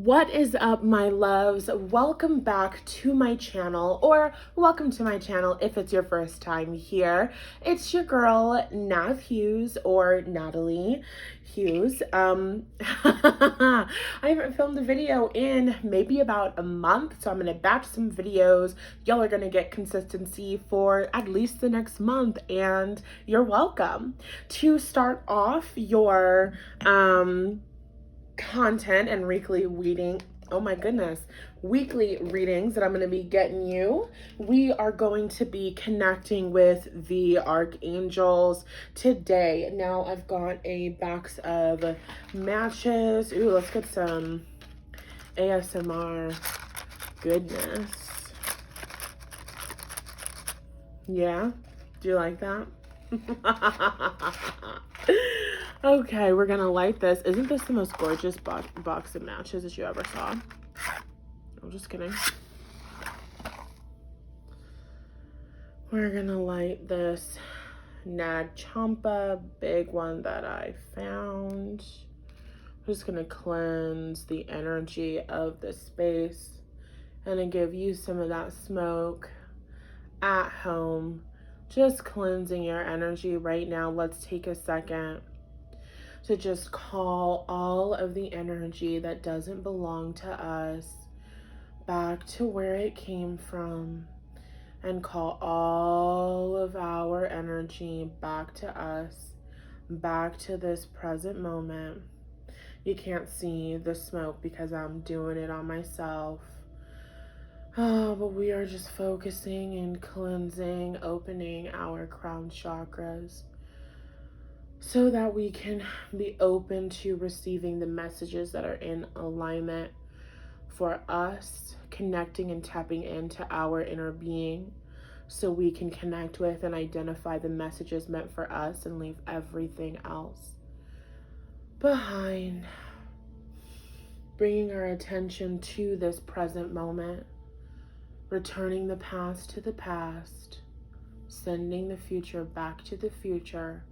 What is up, my loves? Welcome back to my channel, or welcome to my channel if it's your first time here. It's your girl, Nath Hughes, or Nathallie Hughes. I haven't filmed a video in maybe about a month, so I'm gonna batch some videos. Y'all are gonna get consistency for at least the next month, and you're welcome. To start off your content and weekly readings that I'm going to be getting you. We are going to be connecting with the Archangels today. Now I've got a box of matches. Ooh, let's get some ASMR goodness. Yeah, do you like that? Okay, we're gonna light this. Isn't this the most gorgeous box of matches that you ever saw? I'm just kidding. We're gonna light this Nag Champa, big one that I found. I'm just gonna cleanse the energy of the space and then give you some of that smoke at home. Just cleansing your energy right now. Let's take a second to just call all of the energy that doesn't belong to us back to where it came from, and call all of our energy back to us, back to this present moment. You can't see the smoke because I'm doing it on myself. Oh, but we are just focusing and cleansing, opening our crown chakras, so that we can be open to receiving the messages that are in alignment for us, connecting and tapping into our inner being, so we can connect with and identify the messages meant for us and leave everything else behind. Bringing our attention to this present moment, returning the past to the past, sending the future back to the future,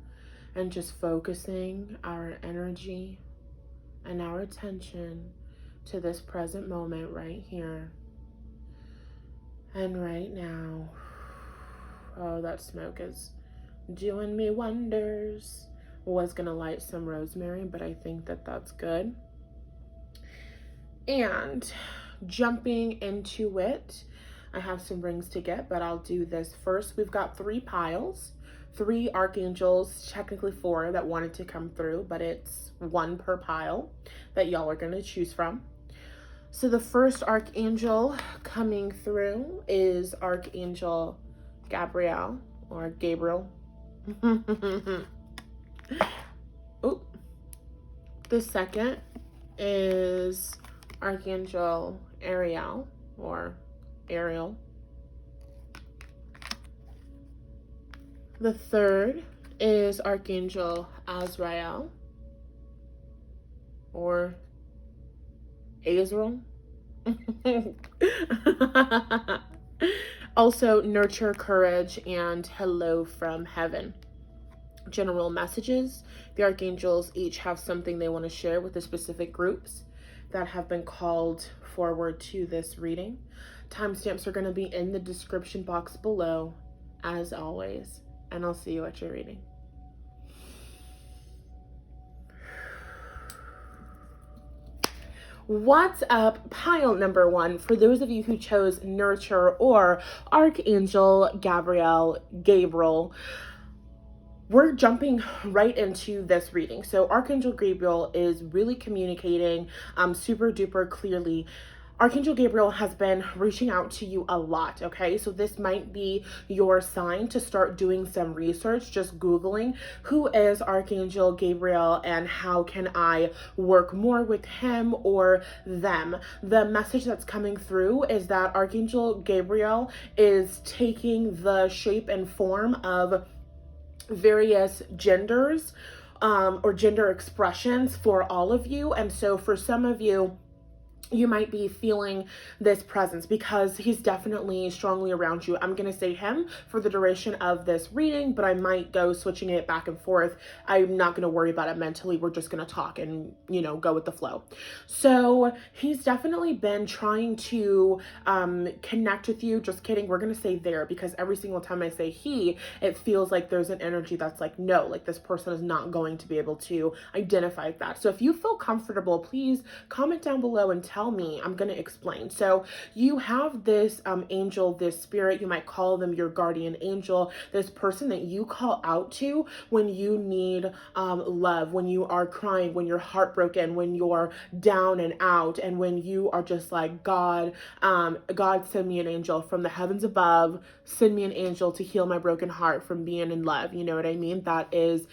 and just focusing our energy and our attention to this present moment right here and right now. Oh, that smoke is doing me wonders. I was gonna light some rosemary, but I think that that's good. And jumping into it, I have some rings to get, but I'll do this first. We've got 3 piles. 3 archangels, technically 4 that wanted to come through, but it's 1 per pile that y'all are going to choose from. So the first archangel coming through is Archangel Gabriel, or Gabriel. Oh, the second is Archangel Ariel, or Ariel. The third is Archangel Azrael, or Azrael. Also, nurture, courage, and hello from heaven. General messages. The archangels each have something they want to share with the specific groups that have been called forward to this reading. Timestamps are going to be in the description box below, as always. And I'll see you at your reading. What's up, pile number 1? For those of you who chose Nurture or Archangel Gabriel, we're jumping right into this reading. So Archangel Gabriel is really communicating super duper clearly. Archangel Gabriel has been reaching out to you a lot, okay? So this might be your sign to start doing some research, just Googling who is Archangel Gabriel and how can I work more with him or them. The message that's coming through is that Archangel Gabriel is taking the shape and form of various genders or gender expressions for all of you. And so for some of you, you might be feeling this presence because he's definitely strongly around you. I'm going to say him for the duration of this reading, but I might go switching it back and forth. I'm not going to worry about it mentally. We're just going to talk and, go with the flow. So he's definitely been trying to connect with you. Just kidding. We're going to say there, because every single time I say he, it feels like there's an energy that's like, no, like this person is not going to be able to identify that. So if you feel comfortable, please comment down below and tell me. I'm going to explain. So you have this angel, this spirit, you might call them your guardian angel, this person that you call out to when you need love, when you are crying, when you're heartbroken, when you're down and out, and when you are just like, God, send me an angel from the heavens above, send me an angel to heal my broken heart from being in love. You know what I mean? The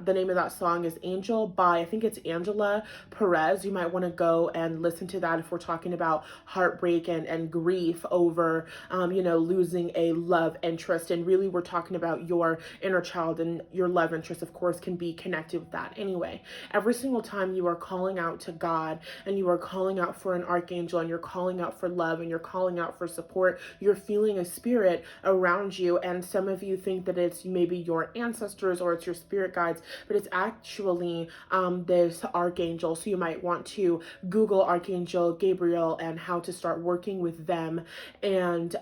name of that song is Angel by, I think it's Angela Perez. You might want to go and listen to that if we're talking about heartbreak and grief over, losing a love interest. And really, we're talking about your inner child, and your love interest, of course, can be connected with that. Anyway, every single time you are calling out to God and you are calling out for an archangel and you're calling out for love and you're calling out for support, you're feeling a spirit around you. And some of you think that it's maybe your ancestors or it's your spirit guides, but it's actually this archangel. So you might want to Google Archangel Gabriel and how to start working with them, and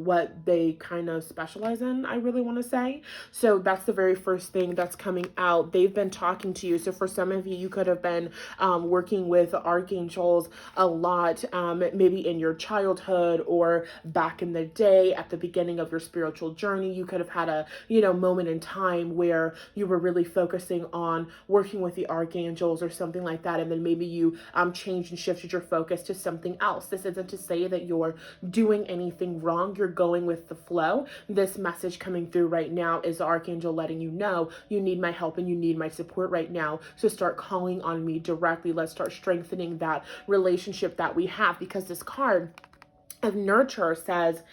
what they kind of specialize in, I really want to say. So that's the very first thing that's coming out. They've been talking to you. So for some of you, you could have been working with archangels a lot, maybe in your childhood or back in the day at the beginning of your spiritual journey. You could have had a moment in time where you were really focusing on working with the archangels or something like that, and then maybe you changed and shifted your focus to something else. This isn't to say that you're doing anything wrong. You're going with the flow. This message coming through right now is the archangel letting you know you need my help and you need my support right now. So start calling on me directly. Let's start strengthening that relationship that we have, because this card of nurture says,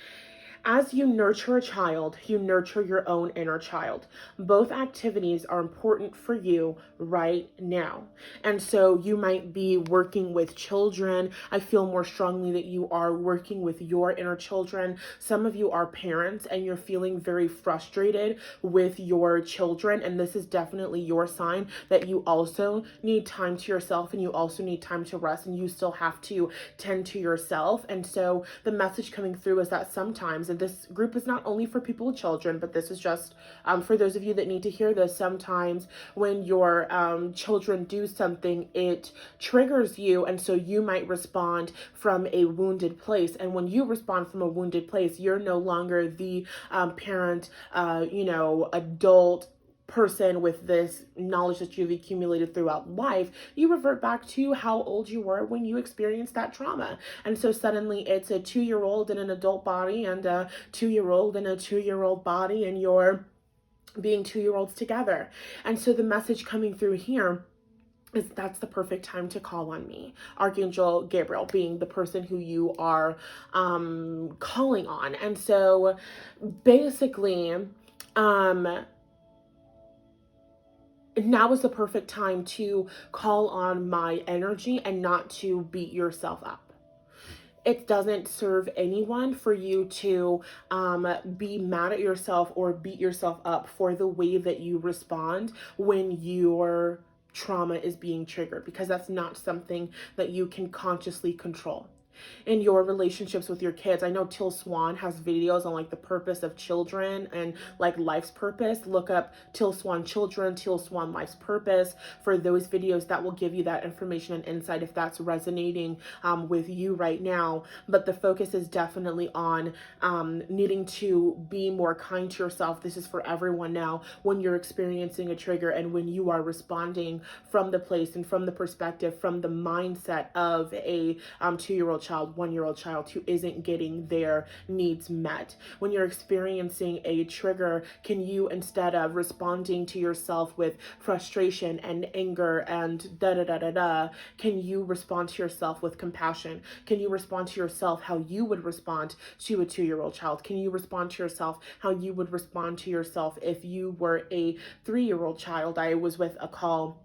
as you nurture a child, you nurture your own inner child. Both activities are important for you right now. And so you might be working with children. I feel more strongly that you are working with your inner children. Some of you are parents and you're feeling very frustrated with your children. And this is definitely your sign that you also need time to yourself and you also need time to rest, and you still have to tend to yourself. And so the message coming through is that sometimes, and this group is not only for people with children, but this is just for those of you that need to hear this, sometimes when your children do something, it triggers you, and so you might respond from a wounded place. And when you respond from a wounded place, you're no longer the parent, adult person with this knowledge that you've accumulated throughout life. You revert back to how old you were when you experienced that trauma. And so suddenly it's a 2-year-old in an adult body and a 2-year-old in a 2-year-old body, and you're being 2-year-olds together. And so the message coming through here is that's the perfect time to call on me. Archangel Gabriel being the person who you are calling on. And so basically, now is the perfect time to call on my energy and not to beat yourself up. It doesn't serve anyone for you to be mad at yourself or beat yourself up for the way that you respond when your trauma is being triggered, because that's not something that you can consciously control. In your relationships with your kids, I know Till Swan has videos on like the purpose of children and like life's purpose. Look up Till Swan Children, Till Swan Life's Purpose for those videos. That will give you that information and insight if that's resonating with you right now. But the focus is definitely on needing to be more kind to yourself. This is for everyone now. When you're experiencing a trigger and when you are responding from the place and from the perspective, from the mindset of a 2-year-old child, 1-year-old child who isn't getting their needs met. When you're experiencing a trigger, can you, instead of responding to yourself with frustration and anger and can you respond to yourself with compassion? Can you respond to yourself how you would respond to a 2-year-old child? Can you respond to yourself how you would respond to yourself if you were a 3-year-old child? I was with a call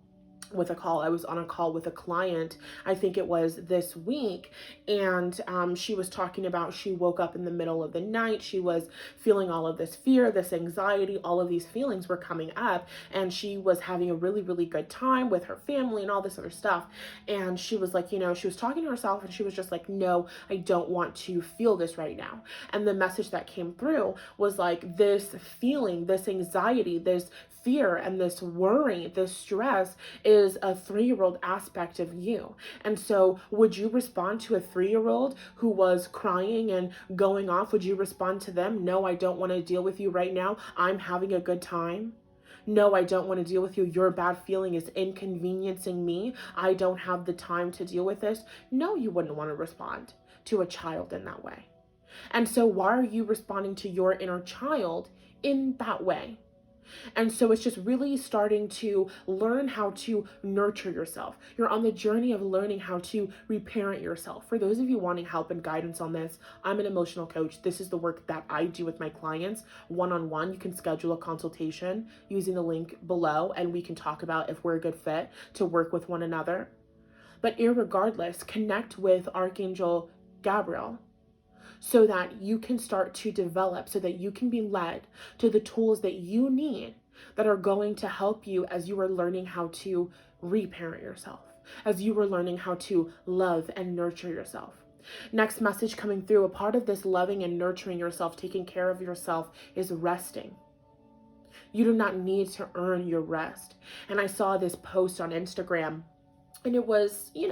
with a call. I was on a call with a client, I think it was this week, and she was talking about she woke up in the middle of the night. She was feeling all of this fear, this anxiety, all of these feelings were coming up, and she was having a really, really good time with her family and all this other stuff. And she was like, she was talking to herself and she was just like, no, I don't want to feel this right now. And the message that came through was like, this feeling, this anxiety, this fear, and this worry, this stress is a 3-year-old aspect of you. And so would you respond to a 3-year-old who was crying and going off? Would you respond to them? No, I don't want to deal with you right now. I'm having a good time. No, I don't want to deal with you. Your bad feeling is inconveniencing me. I don't have the time to deal with this. No, you wouldn't want to respond to a child in that way. And so why are you responding to your inner child in that way? And so it's just really starting to learn how to nurture yourself. You're on the journey of learning how to reparent yourself. For those of you wanting help and guidance on this, I'm an emotional coach. This is the work that I do with my clients one-on-one. You can schedule a consultation using the link below, and we can talk about if we're a good fit to work with one another. But irregardless, connect with Archangel Gabriel, so that you can start to develop, so that you can be led to the tools that you need that are going to help you as you are learning how to reparent yourself, as you are learning how to love and nurture yourself. Next message coming through, a part of this loving and nurturing yourself, taking care of yourself, is resting. You do not need to earn your rest. And I saw this post on Instagram, and it was, it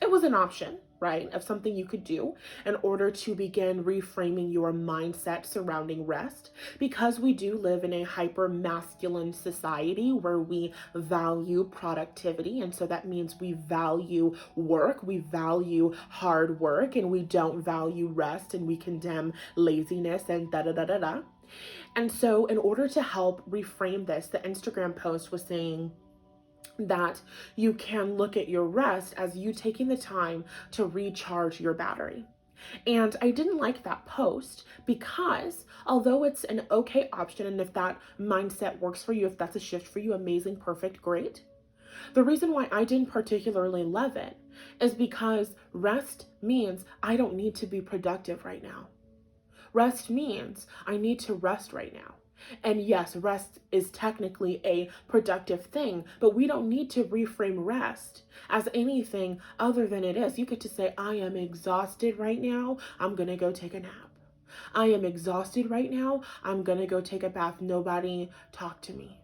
was an option, right, of something you could do in order to begin reframing your mindset surrounding rest, because we do live in a hyper masculine society where we value productivity. And so that means we value work, we value hard work, and we don't value rest, and we condemn laziness and da da da da da. And so in order to help reframe this, the Instagram post was saying that you can look at your rest as you taking the time to recharge your battery. And I didn't like that post, because although it's an okay option, and if that mindset works for you, if that's a shift for you, amazing, perfect, great. The reason why I didn't particularly love it is because rest means I don't need to be productive right now. Rest means I need to rest right now. And yes, rest is technically a productive thing, but we don't need to reframe rest as anything other than it is. You get to say, I am exhausted right now. I'm going to go take a nap. I am exhausted right now. I'm going to go take a bath. Nobody talk to me.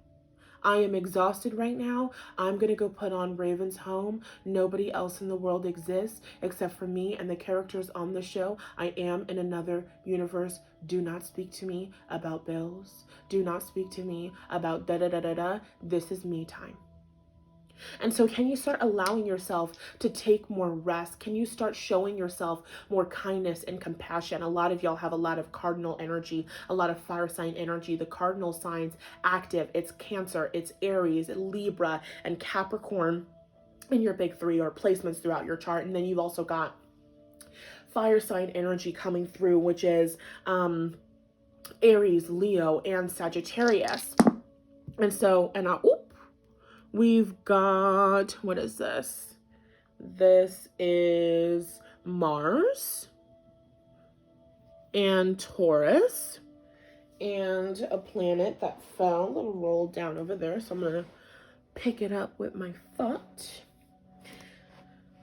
I am exhausted right now. I'm going to go put on Raven's Home. Nobody else in the world exists except for me and the characters on the show. I am in another universe. Do not speak to me about bills. Do not speak to me about da da da da da. This is me time. And so can you start allowing yourself to take more rest? Can you start showing yourself more kindness and compassion? A lot of y'all have a lot of cardinal energy, a lot of fire sign energy. The cardinal signs active, it's Cancer, it's Aries, Libra, and Capricorn in your big 3 or placements throughout your chart. And then you've also got fire sign energy coming through, which is Aries, Leo, and Sagittarius. And so, we've got, what is this? This is Mars and Taurus and a planet that fell and rolled down over there. So I'm going to pick it up with my foot.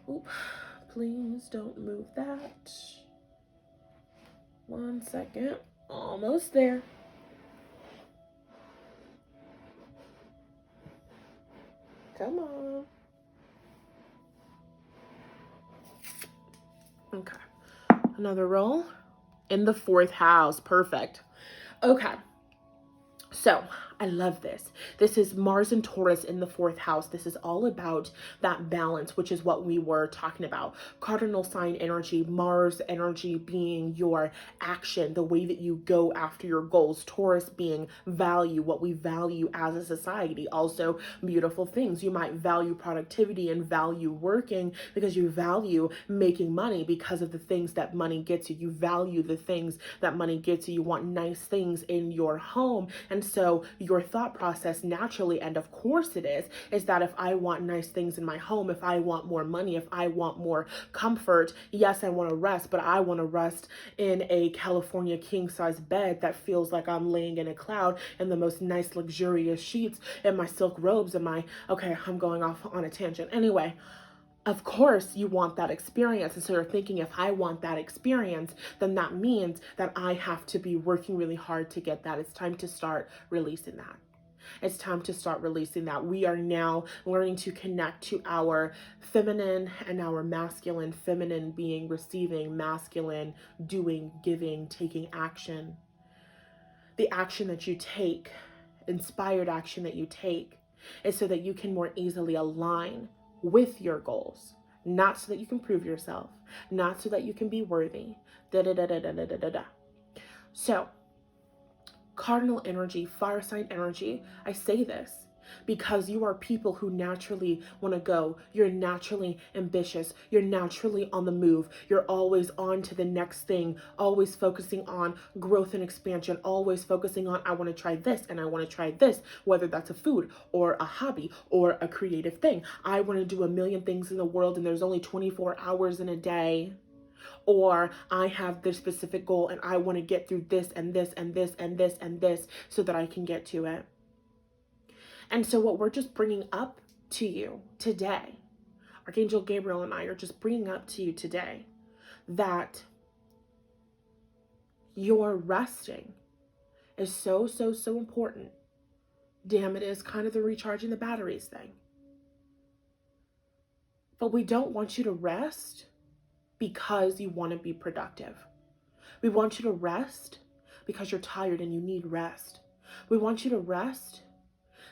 Oop, please don't move that. 1 second. Almost there. Come on. Okay. Another roll in the 4th house. Perfect. Okay. So I love this. This is Mars and Taurus in the 4th house. This is all about that balance, which is what we were talking about. Cardinal sign energy, Mars energy being your action, the way that you go after your goals. Taurus being value, what we value as a society. Also, beautiful things. You might value productivity and value working because you value making money because of the things that money gets you. You value the things that money gets you. You want nice things in your home. And so your thought process naturally, and of course it is that if I want nice things in my home, if I want more money, if I want more comfort, yes, I want to rest, but I want to rest in a California king size bed that feels like I'm laying in a cloud, in the most nice luxurious sheets, in my silk robes, and okay, I'm going off on a tangent. Anyway, of course you want that experience. And so you're thinking, if I want that experience, then that means that I have to be working really hard to get that. It's time to start releasing that. It's time to start releasing that. We are now learning to connect to our feminine and our masculine. Feminine being receiving, masculine doing, giving, taking action. The action that you take, inspired action that you take, is so that you can more easily align with your goals, not so that you can prove yourself, not so that you can be worthy. Da da da da da da da da. So, cardinal energy, fire sign energy, I say this because you are people who naturally want to go. You're naturally ambitious. You're naturally on the move. You're always on to the next thing, always focusing on growth and expansion, always focusing on, I want to try this and I want to try this, whether that's a food or a hobby or a creative thing. I want to do a million things in the world and there's only 24 hours in a day. Or I have this specific goal and I want to get through this and this and this and this and this so that I can get to it. And so what we're just bringing up to you today, Archangel Gabriel and I are just bringing up to you today that your resting is so, so, so important. Damn, it is kind of the recharging the batteries thing. But we don't want you to rest because you want to be productive. We want you to rest because you're tired and you need rest. We want you to rest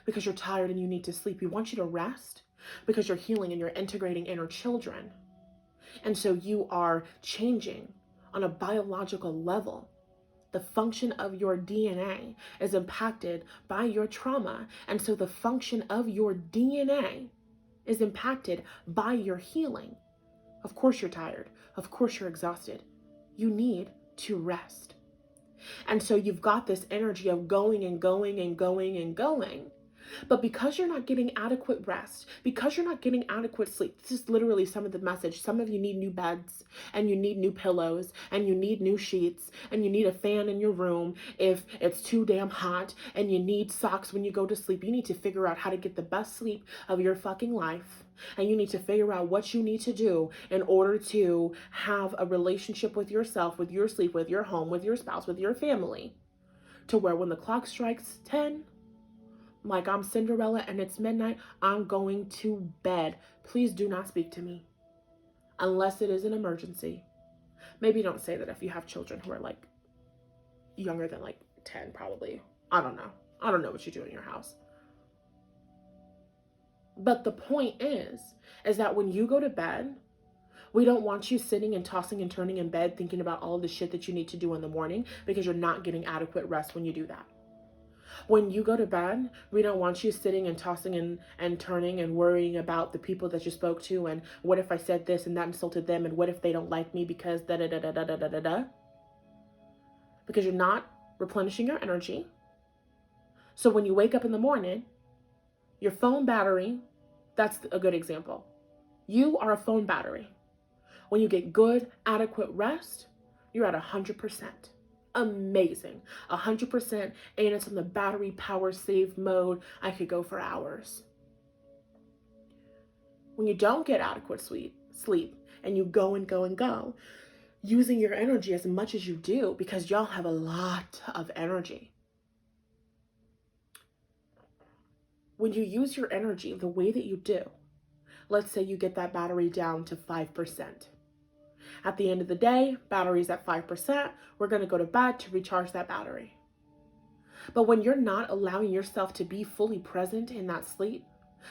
because you're tired and you need to sleep. We want you to rest because you're healing and you're integrating inner children. And so you are changing on a biological level. The function of your DNA is impacted by your trauma. And so the function of your DNA is impacted by your healing. Of course you're tired. Of course you're exhausted. You need to rest. And so you've got this energy of going and going and going and going. But because you're not getting adequate rest, because you're not getting adequate sleep, this is literally some of the message. Some of you need new beds and you need new pillows and you need new sheets and you need a fan in your room if it's too damn hot, and you need socks when you go to sleep. You need to figure out how to get the best sleep of your fucking life. And you need to figure out what you need to do in order to have a relationship with yourself, with your sleep, with your home, with your spouse, with your family, to where when the clock strikes 10, like I'm Cinderella and it's midnight, I'm going to bed. Please do not speak to me unless it is an emergency. Maybe don't say that if you have children who are like younger than like 10, probably. I don't know. I don't know what you do in your house. But the point is that when you go to bed, we don't want you sitting and tossing and turning in bed thinking about all the shit that you need to do in the morning, because you're not getting adequate rest when you do that. When you go to bed, we don't want you sitting and tossing and turning and worrying about the people that you spoke to, and what if I said this and that insulted them, and what if they don't like me because da da da da da da da da da. Because you're not replenishing your energy. So when you wake up in the morning, your phone battery, that's a good example. You are a phone battery. When you get good, adequate rest, you're at 100%. Amazing. 100%, and it's in the battery power save mode. I could go for hours. When you don't get adequate sleep and you go and go and go, using your energy as much as you do, because y'all have a lot of energy. When you use your energy the way that you do, let's say you get that battery down to 5%. At the end of the day, battery's at 5%. We're going to go to bed to recharge that battery. But when you're not allowing yourself to be fully present in that sleep,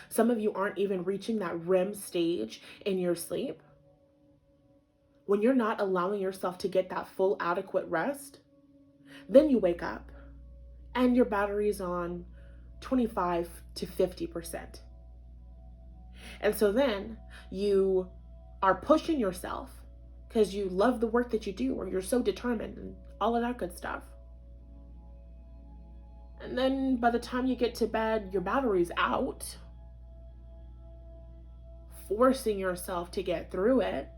some of you aren't even reaching that REM stage in your sleep. When you're not allowing yourself to get that full adequate rest, then you wake up and your battery's on 25 to 50%. And so then you are pushing yourself because you love the work that you do, or you're so determined and all of that good stuff. And then by the time you get to bed, your battery's out. Forcing yourself to get through it.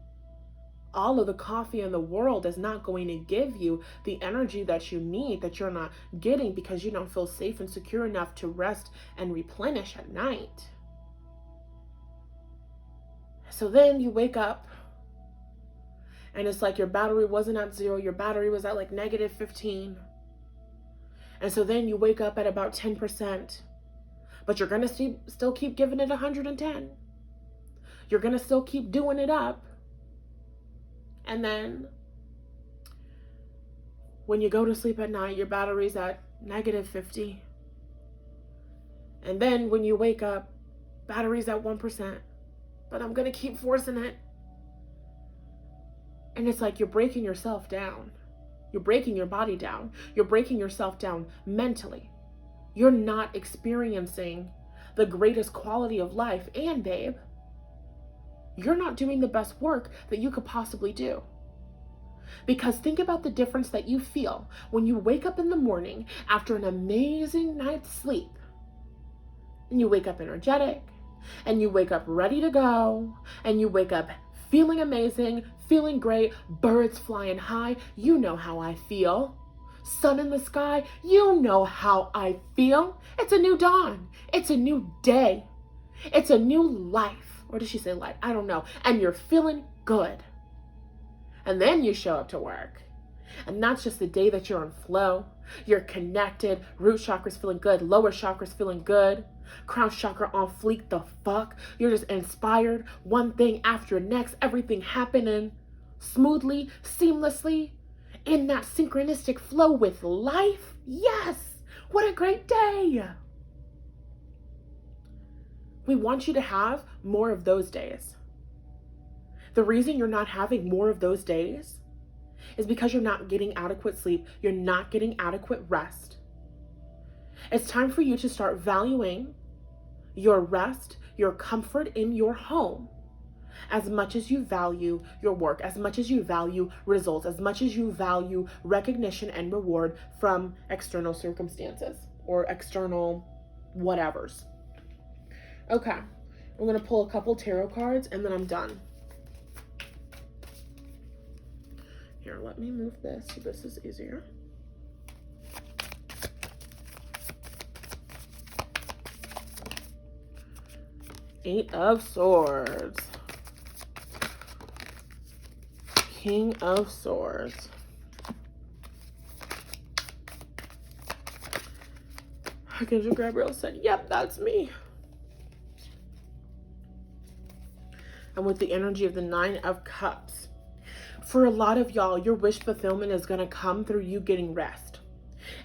All of the coffee in the world is not going to give you the energy that you need, that you're not getting because you don't feel safe and secure enough to rest and replenish at night. So then you wake up and it's like your battery wasn't at 0, your battery was at like -15. And so then you wake up at about 10%, but you're going to still keep giving it 110. You're going to still keep doing it up. And then when you go to sleep at night, your battery's at -50. And then when you wake up, battery's at 1%. But I'm going to keep forcing it. And it's like you're breaking yourself down. You're breaking your body down. You're breaking yourself down mentally. You're not experiencing the greatest quality of life. And babe, you're not doing the best work that you could possibly do. Because think about the difference that you feel when you wake up in the morning after an amazing night's sleep. And you wake up energetic, and you wake up ready to go, and you wake up feeling amazing, feeling great, birds flying high. You know how I feel. Sun in the sky. You know how I feel. It's a new dawn. It's a new day. It's a new life. Or did she say life? I don't know. And you're feeling good. And then you show up to work. And that's just the day that you're in flow. You're connected. Root chakra's feeling good. Lower chakra's feeling good. Crown chakra on fleek the fuck. You're just inspired. One thing after next. Everything happening smoothly, seamlessly, in that synchronistic flow with life. Yes! What a great day! We want you to have more of those days. The reason you're not having more of those days is because you're not getting adequate sleep. You're not getting adequate rest. It's time for you to start valuing your rest, your comfort in your home, as much as you value your work, as much as you value results, as much as you value recognition and reward from external circumstances or external whatevers. Okay, I'm going to pull a couple tarot cards and then I'm done. Here, let me move this so this is easier. Eight of Swords. King of Swords. Archangel Gabriel said, yep, that's me. And with the energy of the Nine of Cups. For a lot of y'all, your wish fulfillment is going to come through you getting rest.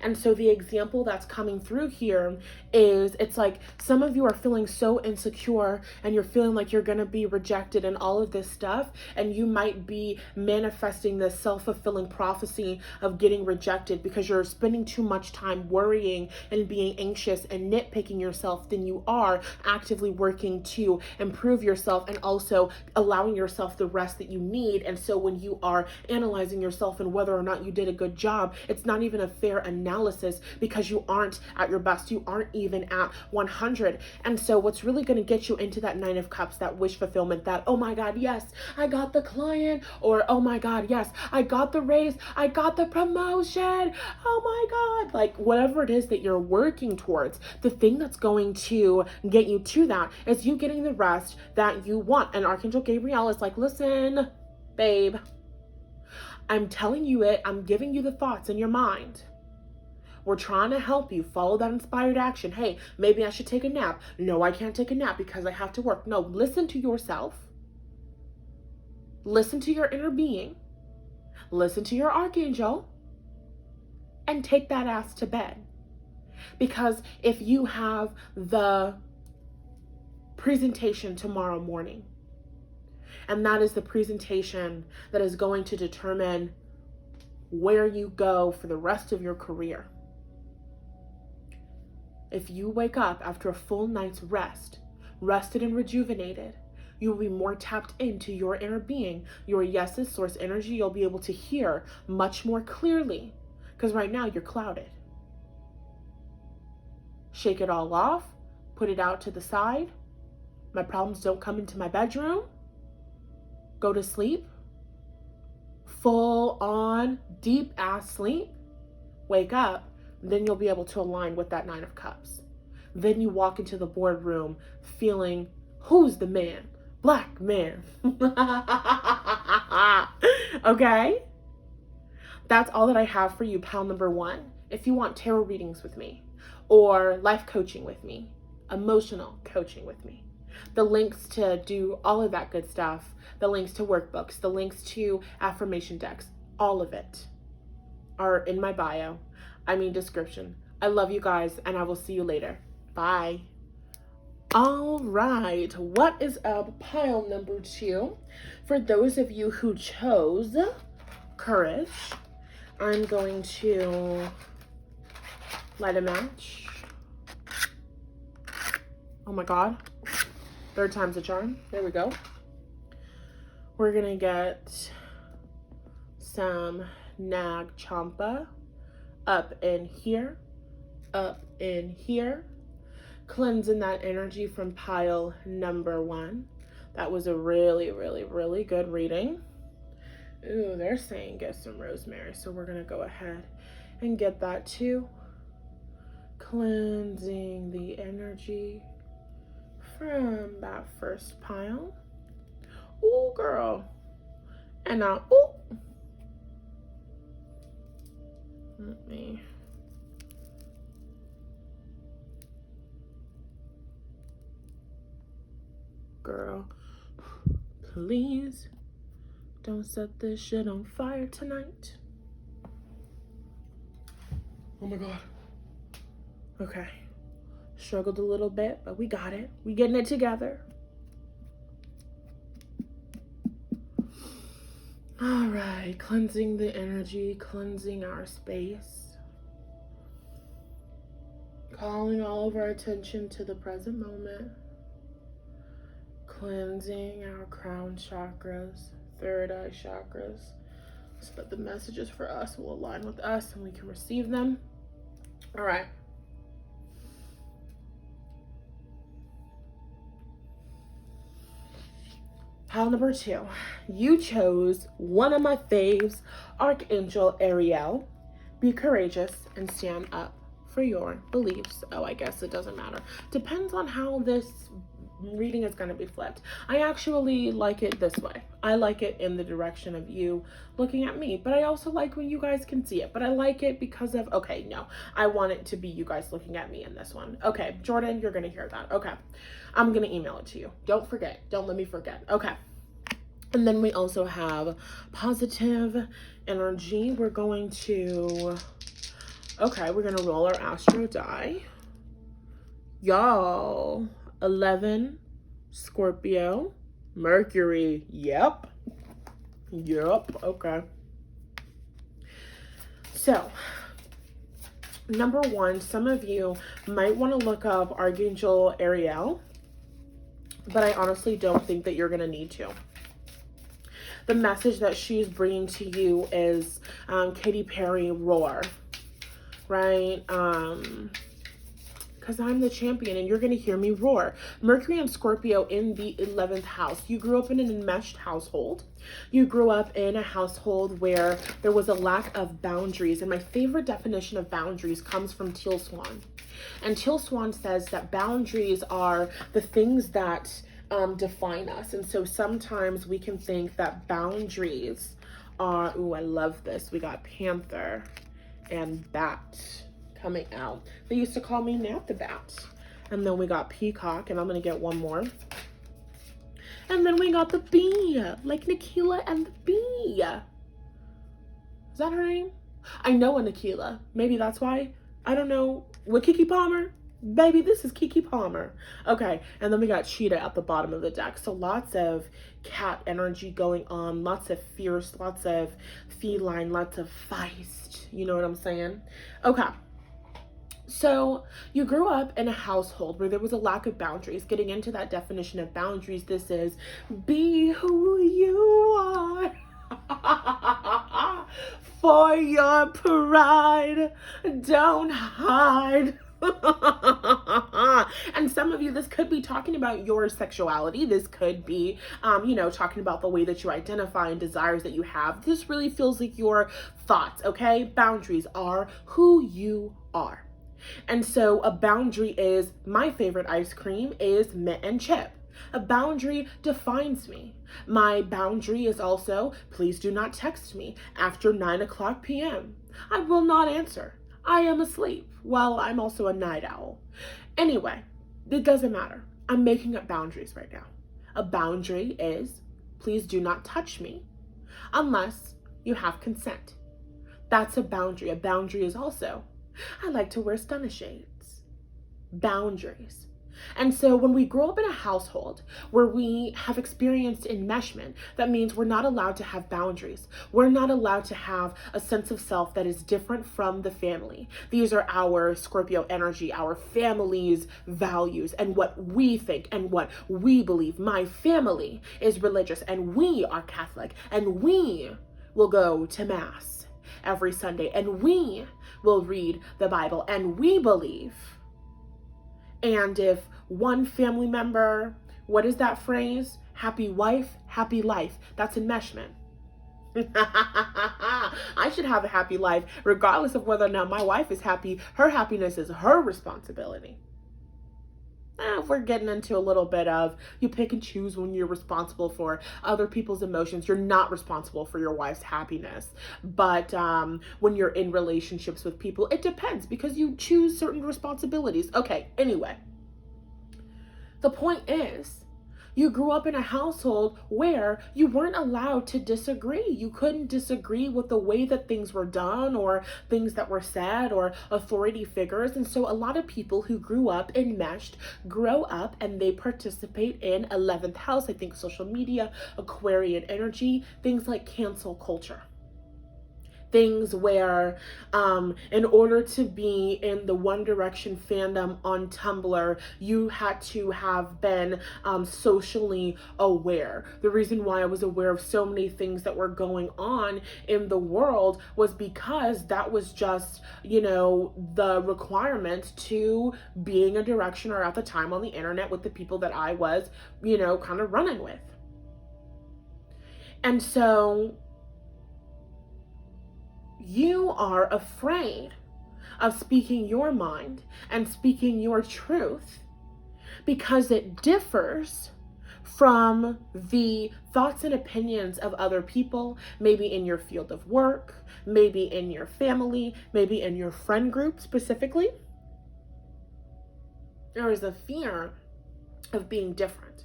And so the example that's coming through here is, it's like some of you are feeling so insecure and you're feeling like you're going to be rejected and all of this stuff. And you might be manifesting this self-fulfilling prophecy of getting rejected because you're spending too much time worrying and being anxious and nitpicking yourself than you are actively working to improve yourself and also allowing yourself the rest that you need. And so when you are analyzing yourself and whether or not you did a good job, it's not even a fair analysis because you aren't at your best. You aren't even at 100. And so what's really going to get you into that Nine of Cups, that wish fulfillment, that, oh my God, yes, I got the client, or oh my God, yes, I got the raise, I got the promotion, oh my God, like whatever it is that you're working towards, the thing that's going to get you to that is you getting the rest that you want. And Archangel Gabriel is like, listen, babe, I'm telling you it, I'm giving you the thoughts in your mind. We're trying to help you follow that inspired action. Hey, maybe I should take a nap. No, I can't take a nap because I have to work. No, listen to yourself. Listen to your inner being. Listen to your archangel. And take that ass to bed. Because if you have the presentation tomorrow morning, and that is the presentation that is going to determine where you go for the rest of your career. If you wake up after a full night's rest, rested and rejuvenated, you will be more tapped into your inner being, your yeses, source energy. You'll be able to hear much more clearly, because right now you're clouded. Shake it all off, put it out to the side. My problems don't come into my bedroom. Go to sleep. Full on deep ass sleep. Wake up. Then you'll be able to align with that Nine of Cups. Then you walk into the boardroom feeling, who's the man? Black man. Okay? That's all that I have for you, pal number 1. If you want tarot readings with me, or life coaching with me, emotional coaching with me, the links to do all of that good stuff, the links to workbooks, the links to affirmation decks, all of it are in my bio. Description. I love you guys, and I will see you later. Bye. All right, what is up, pile number 2? For those of you who chose courage, I'm going to light a match. Oh my God. 3rd time's a charm. There we go. We're gonna get some Nag Champa up in here, cleansing that energy from pile number 1. That was a really, really, really good reading. Ooh, they're saying get some rosemary, so we're gonna go ahead and get that too. Cleansing the energy from that first pile. Ooh, girl. And now, ooh. Let me. Girl, please don't set this shit on fire tonight. Oh my God. Okay. Struggled a little bit, but we got it. We getting it together. All right, cleansing the energy, cleansing our space. Calling all of our attention to the present moment. Cleansing our crown chakras, 3rd eye chakras, so that the messages for us will align with us and we can receive them. All right. Pile number 2, you chose one of my faves, Archangel Ariel. Be courageous and stand up for your beliefs. Oh, I guess it doesn't matter. Depends on how this reading is going to be flipped. I actually like it this way. I like it in the direction of you looking at me, but I also like when you guys can see it. But I like it because of, okay, no, I want it to be you guys looking at me in this one. Okay, Jordan, you're going to hear that. Okay, I'm going to email it to you. Don't forget. Don't let me forget. Okay. And then we also have positive energy. We're going to, okay, we're going to roll our astro die. Y'all, 11, Scorpio, Mercury. Yep. Okay. So, number 1, some of you might want to look up Archangel Ariel, but I honestly don't think that you're going to need to. The message that she's bringing to you is Katy Perry Roar, right? Because I'm the champion and you're going to hear me roar. Mercury and Scorpio in the 11th house. You grew up in an enmeshed household. You grew up in a household where there was a lack of boundaries. And my favorite definition of boundaries comes from Teal Swan. And Teal Swan says that boundaries are the things that define us. And so sometimes we can think that boundaries are, ooh, I love this. We got Panther and Bat coming out. They used to call me Nath the Bat. And then we got Peacock, and I'm gonna get one more. And then we got the Bee, like Nikila and the Bee. Is that her name? I know a Nikila. Maybe that's why. I don't know with Keke Palmer. Baby, this is Keke Palmer. Okay, and then we got Cheetah at the bottom of the deck. So lots of cat energy going on, lots of fierce, lots of feline, lots of feist. You know what I'm saying? Okay. So you grew up in a household where there was a lack of boundaries. Getting into that definition of boundaries, this is be who you are. For your pride, don't hide. And some of you, this could be talking about your sexuality. This could be, talking about the way that you identify and desires that you have. This really feels like your thoughts, okay? Boundaries are who you are. And so a boundary is, my favorite ice cream is mint and chip. A boundary defines me. My boundary is also, please do not text me after 9:00 p.m. I will not answer. I am asleep. Well, I'm also a night owl. Anyway, it doesn't matter. I'm making up boundaries right now. A boundary is, please do not touch me unless you have consent. That's a boundary. A boundary is also, I like to wear stunner shades. Boundaries. And so when we grow up in a household where we have experienced enmeshment, that means we're not allowed to have boundaries. We're not allowed to have a sense of self that is different from the family. These are our Scorpio energy, our family's values, and what we think and what we believe. My family is religious, and we are Catholic, and we will go to Mass every Sunday, and we will read the Bible, and we believe. And if one family member, what is that phrase? Happy wife, happy life. That's enmeshment. I should have a happy life regardless of whether or not my wife is happy. Her happiness is her responsibility. We're getting into a little bit of you pick and choose when you're responsible for other people's emotions. You're not responsible for your wife's happiness. But when you're in relationships with people, it depends because you choose certain responsibilities. Okay, anyway. The point is, you grew up in a household where you weren't allowed to disagree. You couldn't disagree with the way that things were done or things that were said or authority figures. And so a lot of people who grew up enmeshed grow up and they participate in 11th house, I think social media, Aquarian energy, things like cancel culture. Things where in order to be in the One Direction fandom on Tumblr, you had to have been socially aware. The reason why I was aware of so many things that were going on in the world was because that was just, the requirement to being a Directioner at the time on the internet with the people that I was, kind of running with. And so you are afraid of speaking your mind and speaking your truth because it differs from the thoughts and opinions of other people, maybe in your field of work, maybe in your family, maybe in your friend group specifically. There is a fear of being different.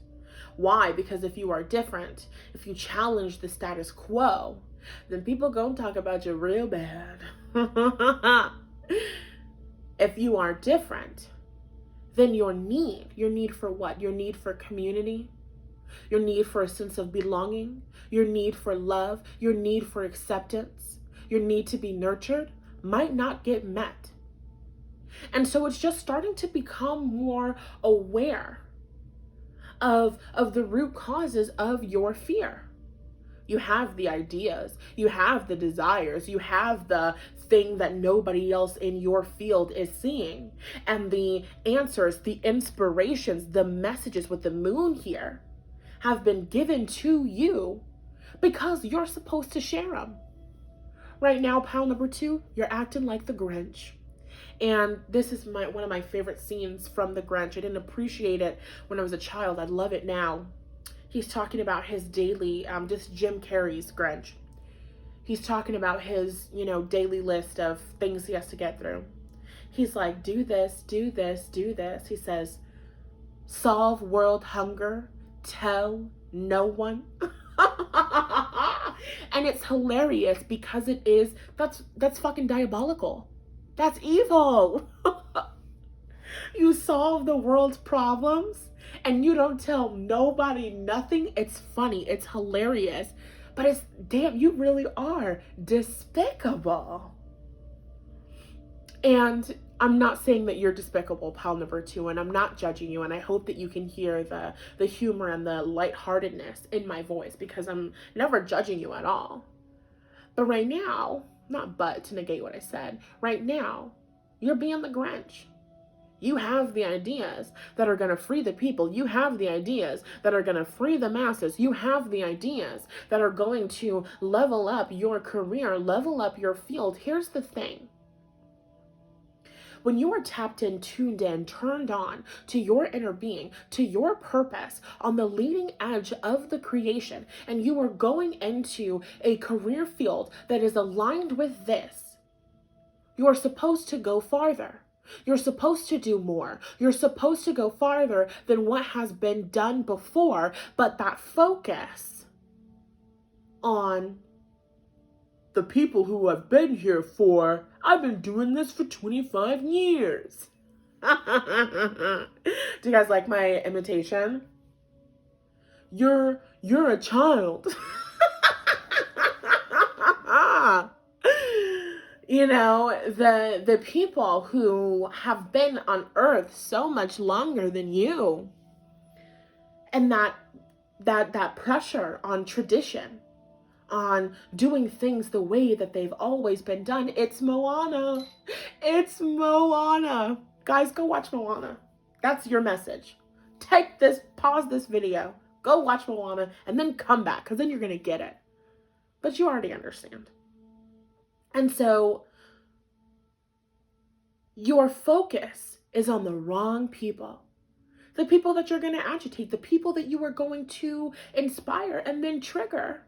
Why? Because if you are different, if you challenge the status quo, then people gonna talk about you real bad. If you are different, then your need for what? Your need for community, your need for a sense of belonging, your need for love, your need for acceptance, your need to be nurtured might not get met. And so it's just starting to become more aware of the root causes of your fear. You have the ideas, you have the desires, you have the thing that nobody else in your field is seeing. And the answers, the inspirations, the messages with the moon here have been given to you because you're supposed to share them. Right now, pile number 2, you're acting like the Grinch. And this is one of my favorite scenes from the Grinch. I didn't appreciate it when I was a child. I love it now. He's talking about his daily, this Jim Carrey's Grinch. He's talking about his, daily list of things he has to get through. He's like, do this, do this, do this. He says, solve world hunger, tell no one. And it's hilarious because that's fucking diabolical. That's evil. You solve the world's problems and you don't tell nobody nothing. It's funny. It's hilarious. But it's, damn, you really are despicable. And I'm not saying that you're despicable, pal number 2, and I'm not judging you, and I hope that you can hear the humor and the lightheartedness in my voice, because I'm never judging you at all. But right now, not but to negate what I said, right now, you're being the Grinch. You have the ideas that are going to free the people. You have the ideas that are going to free the masses. You have the ideas that are going to level up your career, level up your field. Here's the thing. When you are tapped in, tuned in, turned on to your inner being, to your purpose, on the leading edge of the creation, and you are going into a career field that is aligned with this, you are supposed to go farther. You're supposed to do more. You're supposed to go farther than what has been done before, but that focus on the people who have been here for, I've been doing this for 25 years. Do you guys like my imitation? You're a child. You know, the people who have been on earth so much longer than you, and that pressure on tradition, on doing things the way that they've always been done. It's Moana. It's Moana. Guys, go watch Moana. That's your message. Take this, pause this video, go watch Moana, and then come back, because then you're going to get it. But you already understand. And so your focus is on the wrong people. The people that you're going to agitate, the people that you are going to inspire and then trigger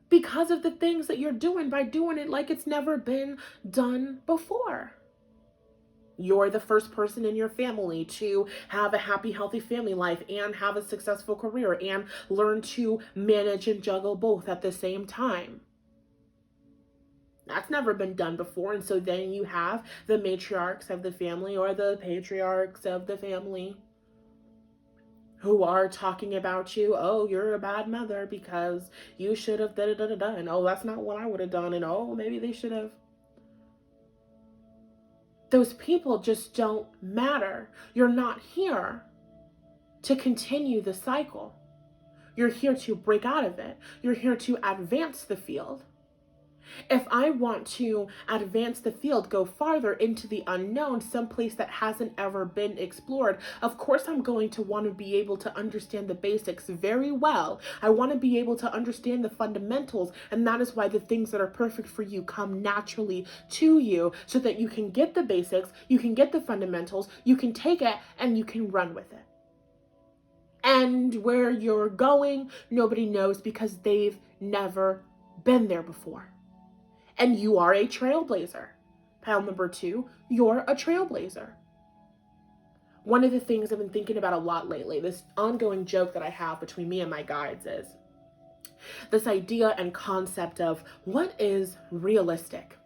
because of the things that you're doing by doing it like it's never been done before. You're the first person in your family to have a happy, healthy family life and have a successful career and learn to manage and juggle both at the same time. That's never been done before. And so then you have the matriarchs of the family or the patriarchs of the family who are talking about you. Oh, you're a bad mother because you should have da-da-da-da-da. And oh, that's not what I would have done. And oh, maybe they should have. Those people just don't matter. You're not here to continue the cycle. You're here to break out of it. You're here to advance the field. If I want to advance the field, go farther into the unknown, someplace that hasn't ever been explored, of course I'm going to want to be able to understand the basics very well. I want to be able to understand the fundamentals, and that is why the things that are perfect for you come naturally to you, so that you can get the basics, you can get the fundamentals, you can take it, and you can run with it. And where you're going, nobody knows, because they've never been there before. And you are a trailblazer. Pile number 2, you're a trailblazer. One of the things I've been thinking about a lot lately, this ongoing joke that I have between me and my guides, is this idea and concept of what is realistic.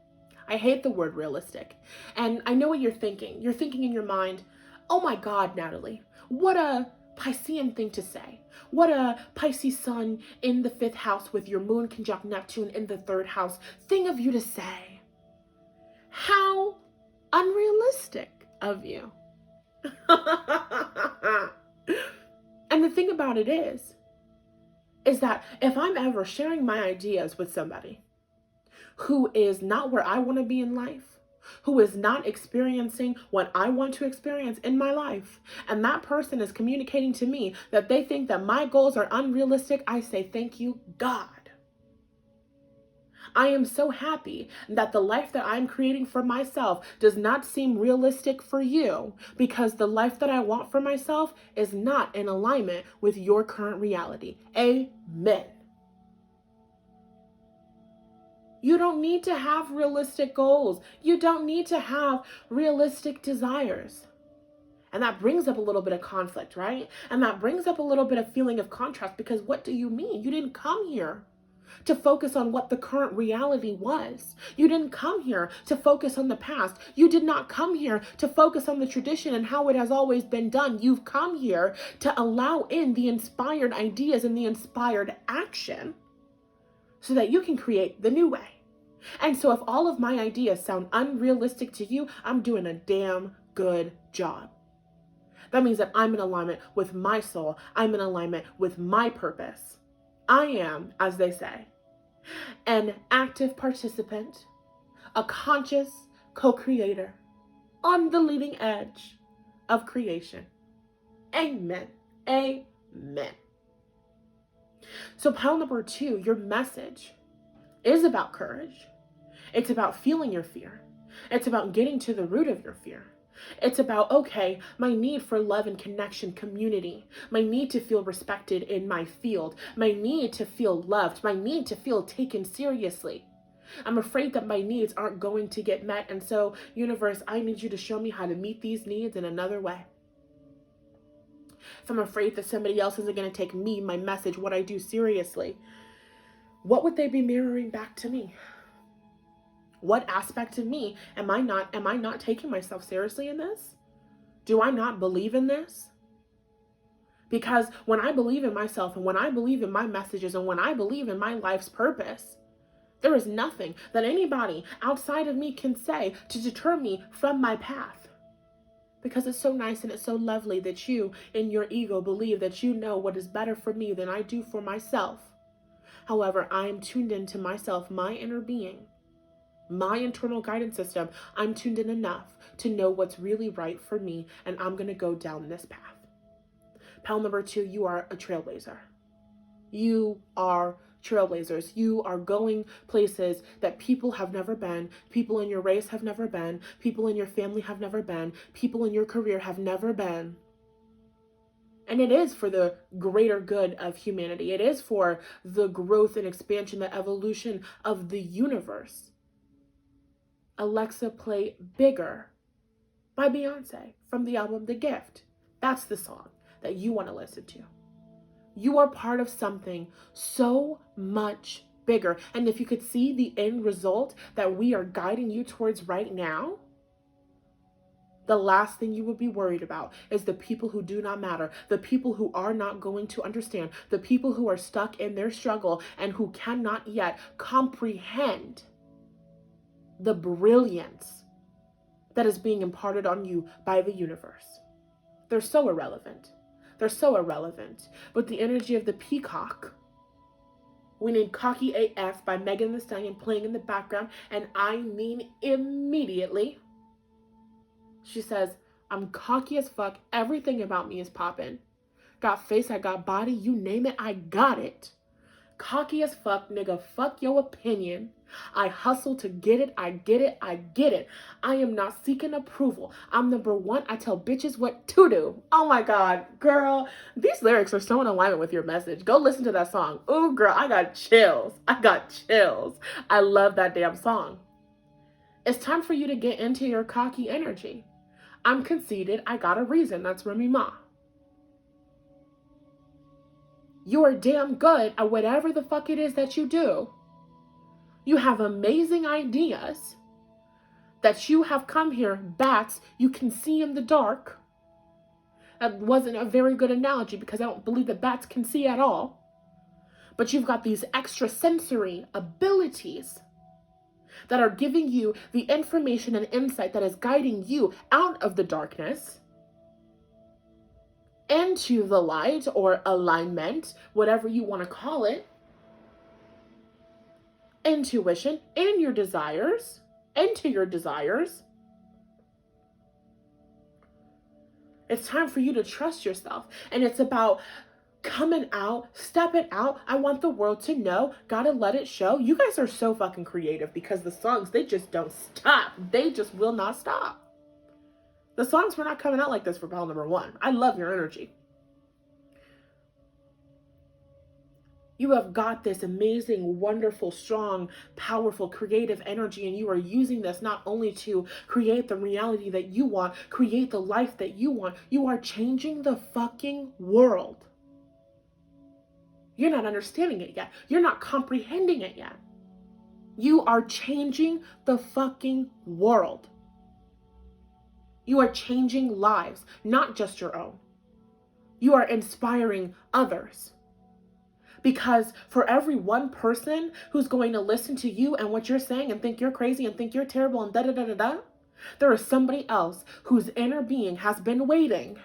I hate the word realistic. And I know what you're thinking. You're thinking in your mind, oh my God, Nathallie, what a Piscean thing to say. What a Pisces sun in the 5th house with your moon conjunct Neptune in the 3rd house thing of you to say. How unrealistic of you. And the thing about it is that if I'm ever sharing my ideas with somebody who is not where I want to be in life, who is not experiencing what I want to experience in my life, and that person is communicating to me that they think that my goals are unrealistic, I say, thank you, God. I am so happy that the life that I'm creating for myself does not seem realistic for you, because the life that I want for myself is not in alignment with your current reality. Amen. You don't need to have realistic goals. You don't need to have realistic desires. And that brings up a little bit of conflict, right? And that brings up a little bit of feeling of contrast, because what do you mean? You didn't come here to focus on what the current reality was. You didn't come here to focus on the past. You did not come here to focus on the tradition and how it has always been done. You've come here to allow in the inspired ideas and the inspired action so that you can create the new way. And so if all of my ideas sound unrealistic to you, I'm doing a damn good job. That means that I'm in alignment with my soul. I'm in alignment with my purpose. I am, as they say, an active participant, a conscious co-creator on the leading edge of creation. Amen. Amen. So pile number 2, your message is about courage. It's about feeling your fear. It's about getting to the root of your fear. It's about, okay, my need for love and connection, community, my need to feel respected in my field, my need to feel loved, my need to feel taken seriously. I'm afraid that my needs aren't going to get met. And so, universe, I need you to show me how to meet these needs in another way. If I'm afraid that somebody else isn't going to take me, my message, what I do seriously, what would they be mirroring back to me? What aspect of me am I not taking myself seriously in this? Do I not believe in this? Because when I believe in myself and when I believe in my messages and when I believe in my life's purpose, there is nothing that anybody outside of me can say to deter me from my path. Because it's so nice and it's so lovely that you, in your ego, believe that you know what is better for me than I do for myself. However, I am tuned into myself, my inner being, my internal guidance system. I'm tuned in enough to know what's really right for me, and I'm going to go down this path. Pile number 2, you are a trailblazer. You are trailblazers. You are going places that people have never been, people in your race have never been, people in your family have never been, people in your career have never been. And it is for the greater good of humanity. It is for the growth and expansion, the evolution of the universe. Alexa, play Bigger by Beyonce from the album The Gift. That's the song that you want to listen to. You are part of something so much bigger. And if you could see the end result that we are guiding you towards right now, the last thing you would be worried about is the people who do not matter, the people who are not going to understand, the people who are stuck in their struggle and who cannot yet comprehend the brilliance that is being imparted on you by the universe. They're so irrelevant. They're so irrelevant. But the energy of the peacock, we need Cocky AF by Megan Thee Stallion playing in the background, and I mean immediately. She says, I'm cocky as fuck. Everything about me is popping. Got face, I got body, you name it, I got it. Cocky as fuck, nigga, fuck your opinion. I hustle to get it, I get it, I get it. I am not seeking approval. I'm number 1, I tell bitches what to do. Oh my God, girl, these lyrics are so in alignment with your message. Go listen to that song. Ooh, girl, I got chills. I got chills. I love that damn song. It's time for you to get into your cocky energy. I'm conceited, I got a reason, that's Remy Ma. You are damn good at whatever the fuck it is that you do. You have amazing ideas that you have come here. Bats, you can see in the dark. That wasn't a very good analogy because I don't believe that bats can see at all. But you've got these extrasensory abilities that are giving you the information and insight that is guiding you out of the darkness into the light or alignment, whatever you want to call it, intuition, and your desires, into your desires. It's time for you to trust yourself. And it's about coming out, stepping out. I want the world to know, gotta let it show. You guys are so fucking creative because the songs, they just don't stop. They just will not stop. The songs were not coming out like this for pile number 1. I love your energy. You have got this amazing, wonderful, strong, powerful, creative energy, and you are using this not only to create the reality that you want, create the life that you want. You are changing the fucking world. You're not understanding it yet. You're not comprehending it yet. You are changing the fucking world. You are changing lives, not just your own. You are inspiring others. Because for every one person who's going to listen to you and what you're saying and think you're crazy and think you're terrible and da-da-da-da-da, there is somebody else whose inner being has been waiting,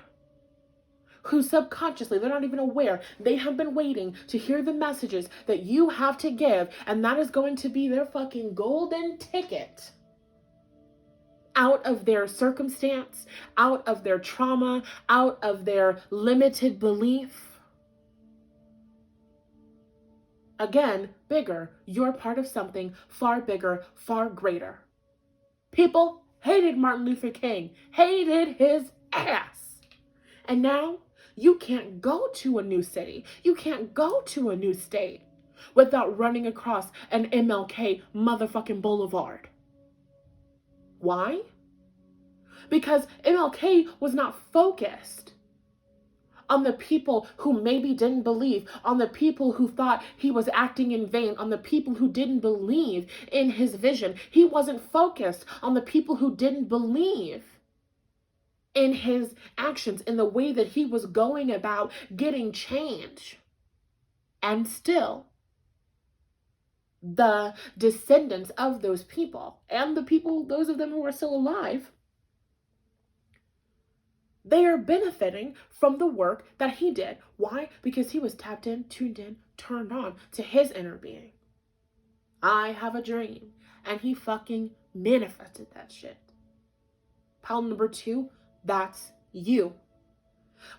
who subconsciously, they're not even aware, they have been waiting to hear the messages that you have to give, and that is going to be their fucking golden ticket out of their circumstance, out of their trauma, out of their limited belief. Again, bigger. You're part of something far bigger, far greater. People hated Martin Luther King, hated his ass. And now you can't go to a new city. You can't go to a new state without running across an MLK motherfucking boulevard. Why? Because MLK was not focused on the people who maybe didn't believe, on the people who thought he was acting in vain, on the people who didn't believe in his vision. He wasn't focused on the people who didn't believe in his actions, in the way that he was going about getting change. And still, the descendants of those people, and the people, those of them who are still alive, they are benefiting from the work that he did. Why? Because he was tapped in, tuned in, turned on to his inner being. I have a dream. And he fucking manifested that shit. Pile number 2, that's you.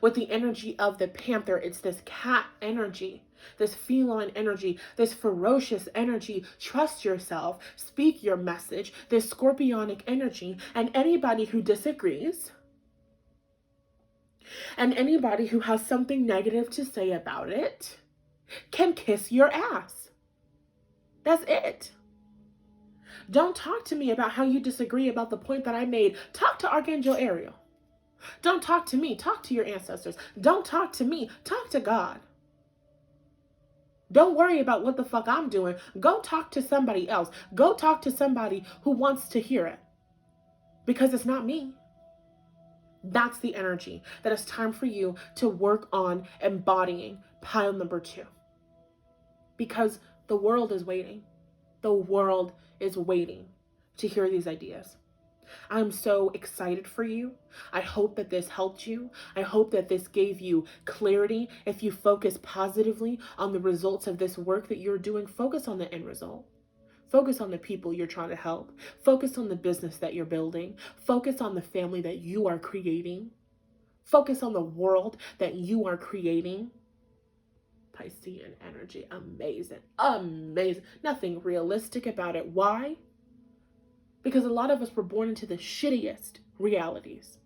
With the energy of the panther, it's this cat energy, this feline energy, this ferocious energy. Trust yourself, speak your message, this scorpionic energy. And anybody who disagrees, and anybody who has something negative to say about it, can kiss your ass. That's it. Don't talk to me about how you disagree about the point that I made. Talk to Archangel Ariel. Don't talk to me. Talk to your ancestors. Don't talk to me. Talk to God. Don't worry about what the fuck I'm doing. Go talk to somebody else. Go talk to somebody who wants to hear it. Because it's not me. That's the energy that it's time for you to work on embodying. Pile number 2. Because the world is waiting. The world is waiting to hear these ideas. I'm so excited for you. I hope that this helped you. I hope that this gave you clarity. If you focus positively on the results of this work that you're doing, focus on the end result. Focus on the people you're trying to help. Focus on the business that you're building. Focus on the family that you are creating. Focus on the world that you are creating. Piscean energy, amazing, amazing. Nothing realistic about it. Why? Because a lot of us were born into the shittiest realities.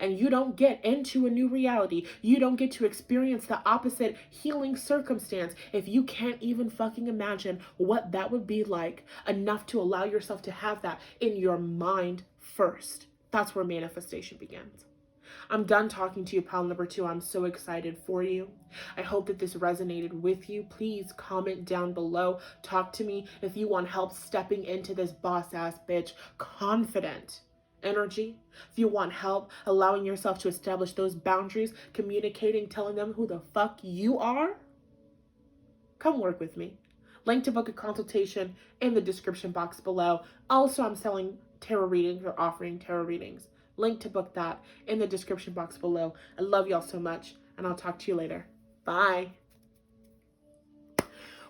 And you don't get into a new reality. You don't get to experience the opposite healing circumstance if you can't even fucking imagine what that would be like, enough to allow yourself to have that in your mind first. That's where manifestation begins. I'm done talking to you, pile number 2. I'm so excited for you. I hope that this resonated with you. Please comment down below. Talk to me if you want help stepping into this boss ass bitch confident energy. If you want help allowing yourself to establish those boundaries, communicating, telling them who the fuck you are, come work with me. Link to book a consultation in the description box below. Also, I'm selling tarot readings or offering tarot readings. Link to book that in the description box below. I love y'all so much, and I'll talk to you later. Bye.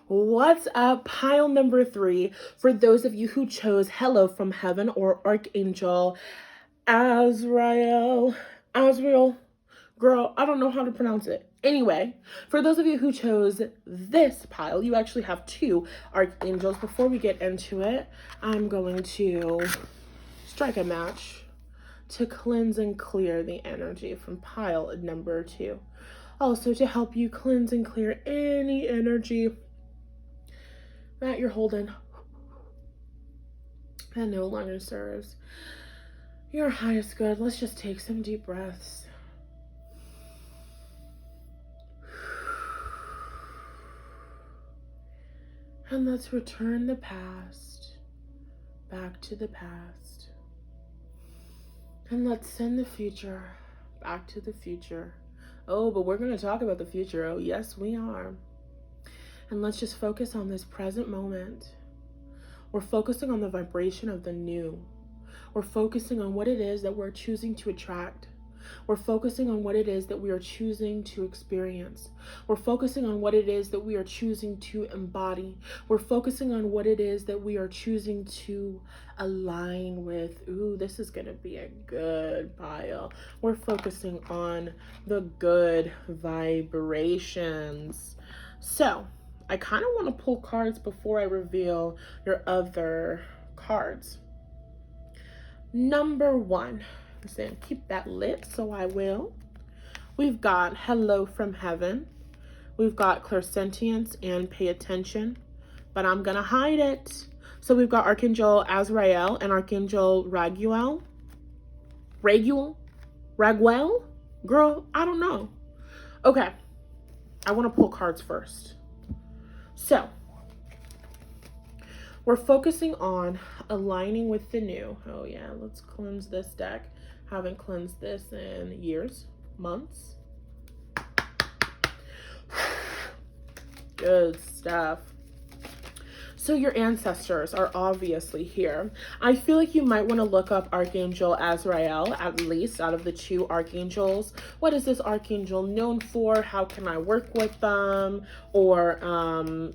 What's up, pile number 3? For those of you who chose Hello from Heaven or Archangel Azrael, girl, I don't know how to pronounce it. Anyway, for those of you who chose this pile, you actually have 2 archangels. Before we get into it, I'm going to strike a match to cleanse and clear the energy from pile number 2. Also to help you cleanse and clear any energy that you're holding that no longer serves your highest good. Let's just take some deep breaths. And let's return the past back to the past. And let's send the future back to the future. Oh, but we're going to talk about the future. Oh, yes, we are. And let's just focus on this present moment. We're focusing on the vibration of the new. We're focusing on what it is that we're choosing to attract. We're focusing on what it is that we are choosing to experience. We're focusing on what it is that we are choosing to embody. We're focusing on what it is that we are choosing to align with. Ooh, this is going to be a good pile. We're focusing on the good vibrations. So, I kind of want to pull cards before I reveal your other cards. Number 1. I'm saying keep that lit, so I will. We've got Hello from Heaven. We've got Clairsentience and Pay Attention, but I'm going to hide it. So we've got Archangel Azrael and Archangel Raguel. Raguel? Girl, I don't know. Okay, I want to pull cards first. So, we're focusing on aligning with the new. Oh yeah, let's cleanse this deck. Haven't cleansed this in years, months. Good stuff. So your ancestors are obviously here. I feel like you might want to look up Archangel Azrael, at least out of the 2 archangels. What is this archangel known for? How can I work with them? Or,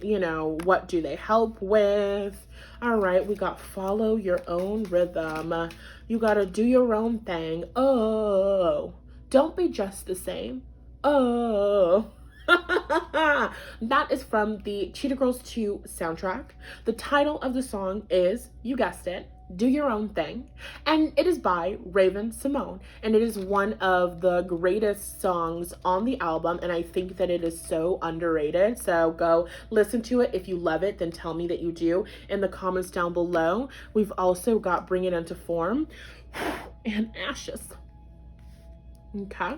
you know, what do they help with? All right, we got follow your own rhythm. You got to do your own thing. Oh, don't be just the same. Oh. That is from the Cheetah Girls 2 soundtrack. The title of the song is, you guessed it, Do Your Own Thing, and it is by Raven Simone, and it is one of the greatest songs on the album, and I think that it is so underrated. So go listen to it. If you love it, then tell me that you do in the comments down below. We've also got Bring It Into Form and Ashes. Okay.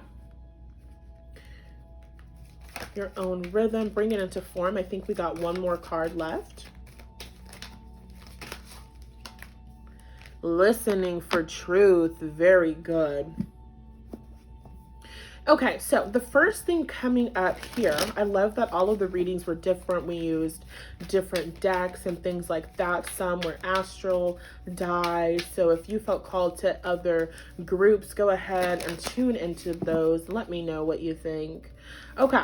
Your own rhythm, bring it into form. I think we got one more card left. Listening for truth, very good. Okay, so the first thing coming up here, I love that all of the readings were different. We used different decks and things like that. Some were astral dice. So if you felt called to other groups, go ahead and tune into those. Let me know what you think. Okay.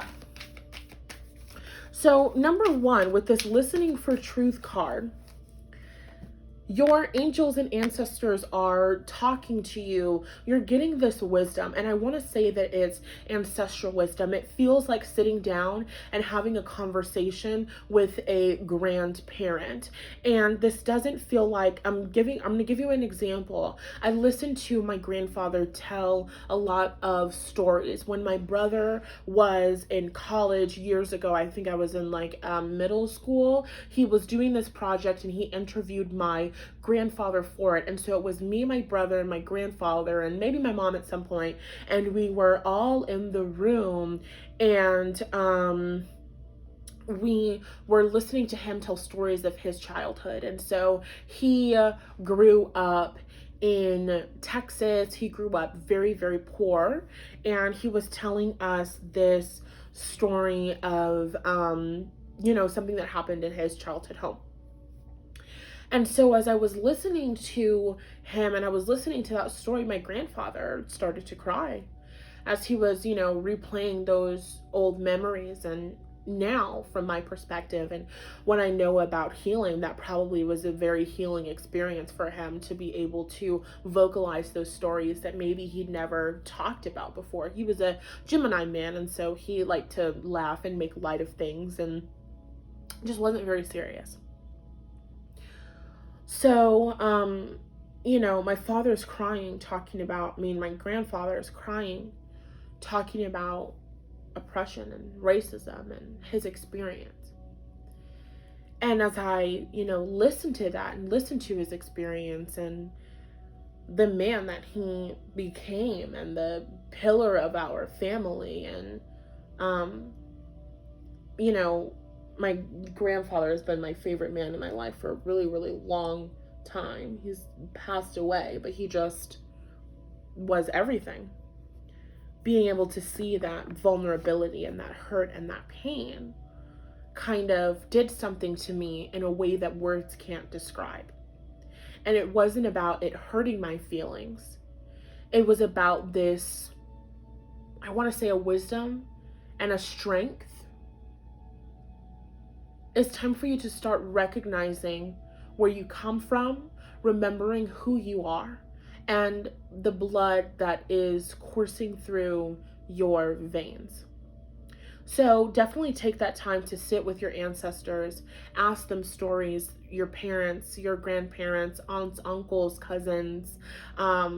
So number 1, with this listening for truth card, your angels and ancestors are talking to you. You're getting this wisdom, and I want to say that it's ancestral wisdom. It feels like sitting down and having a conversation with a grandparent. And this doesn't feel like I'm going to give you an example. I listened to my grandfather tell a lot of stories. When my brother was in college years ago, I think I was in like middle school, he was doing this project and he interviewed my grandfather for it. And so it was me, my brother, and my grandfather, and maybe my mom at some point, and we were all in the room, and we were listening to him tell stories of his childhood. And so he grew up in Texas. He grew up very, very poor, and he was telling us this story of you know, something that happened in his childhood home. And so as I was listening to him and I was listening to that story, my grandfather started to cry as he was, you know, replaying those old memories. And now, from my perspective and what I know about healing, that probably was a very healing experience for him to be able to vocalize those stories that maybe he'd never talked about before. He was a Gemini man, and so he liked to laugh and make light of things and just wasn't very serious. So, you know, my father's crying, talking about, my grandfather is crying, talking about oppression and racism and his experience. And as I, you know, listened to that and listened to his experience and the man that he became and the pillar of our family and, you know, my grandfather has been my favorite man in my life for a really, really long time. He's passed away, but he just was everything. Being able to see that vulnerability and that hurt and that pain kind of did something to me in a way that words can't describe. And it wasn't about it hurting my feelings. It was about this, I want to say, a wisdom and a strength. It's time for you to start recognizing where you come from, remembering who you are, and the blood that is coursing through your veins. So definitely take that time to sit with your ancestors, ask them stories, your parents, your grandparents, aunts, uncles, cousins,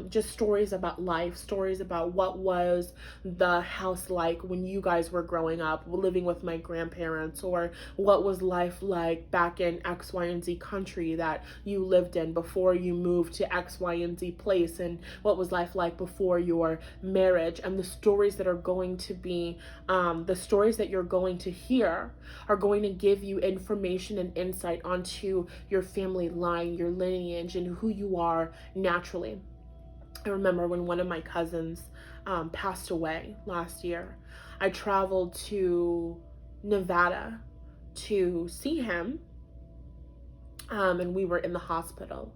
just stories about life, stories about what was the house like when you guys were growing up, living with my grandparents, or what was life like back in X, Y, and Z country that you lived in before you moved to X, Y, and Z place, and what was life like before your marriage. And the stories that are going to be, the stories that you're going to hear are going to give you information and insight onto your family line, your lineage, and who you are naturally. I remember when one of my cousins passed away last year, I traveled to Nevada to see him, and we were in the hospital.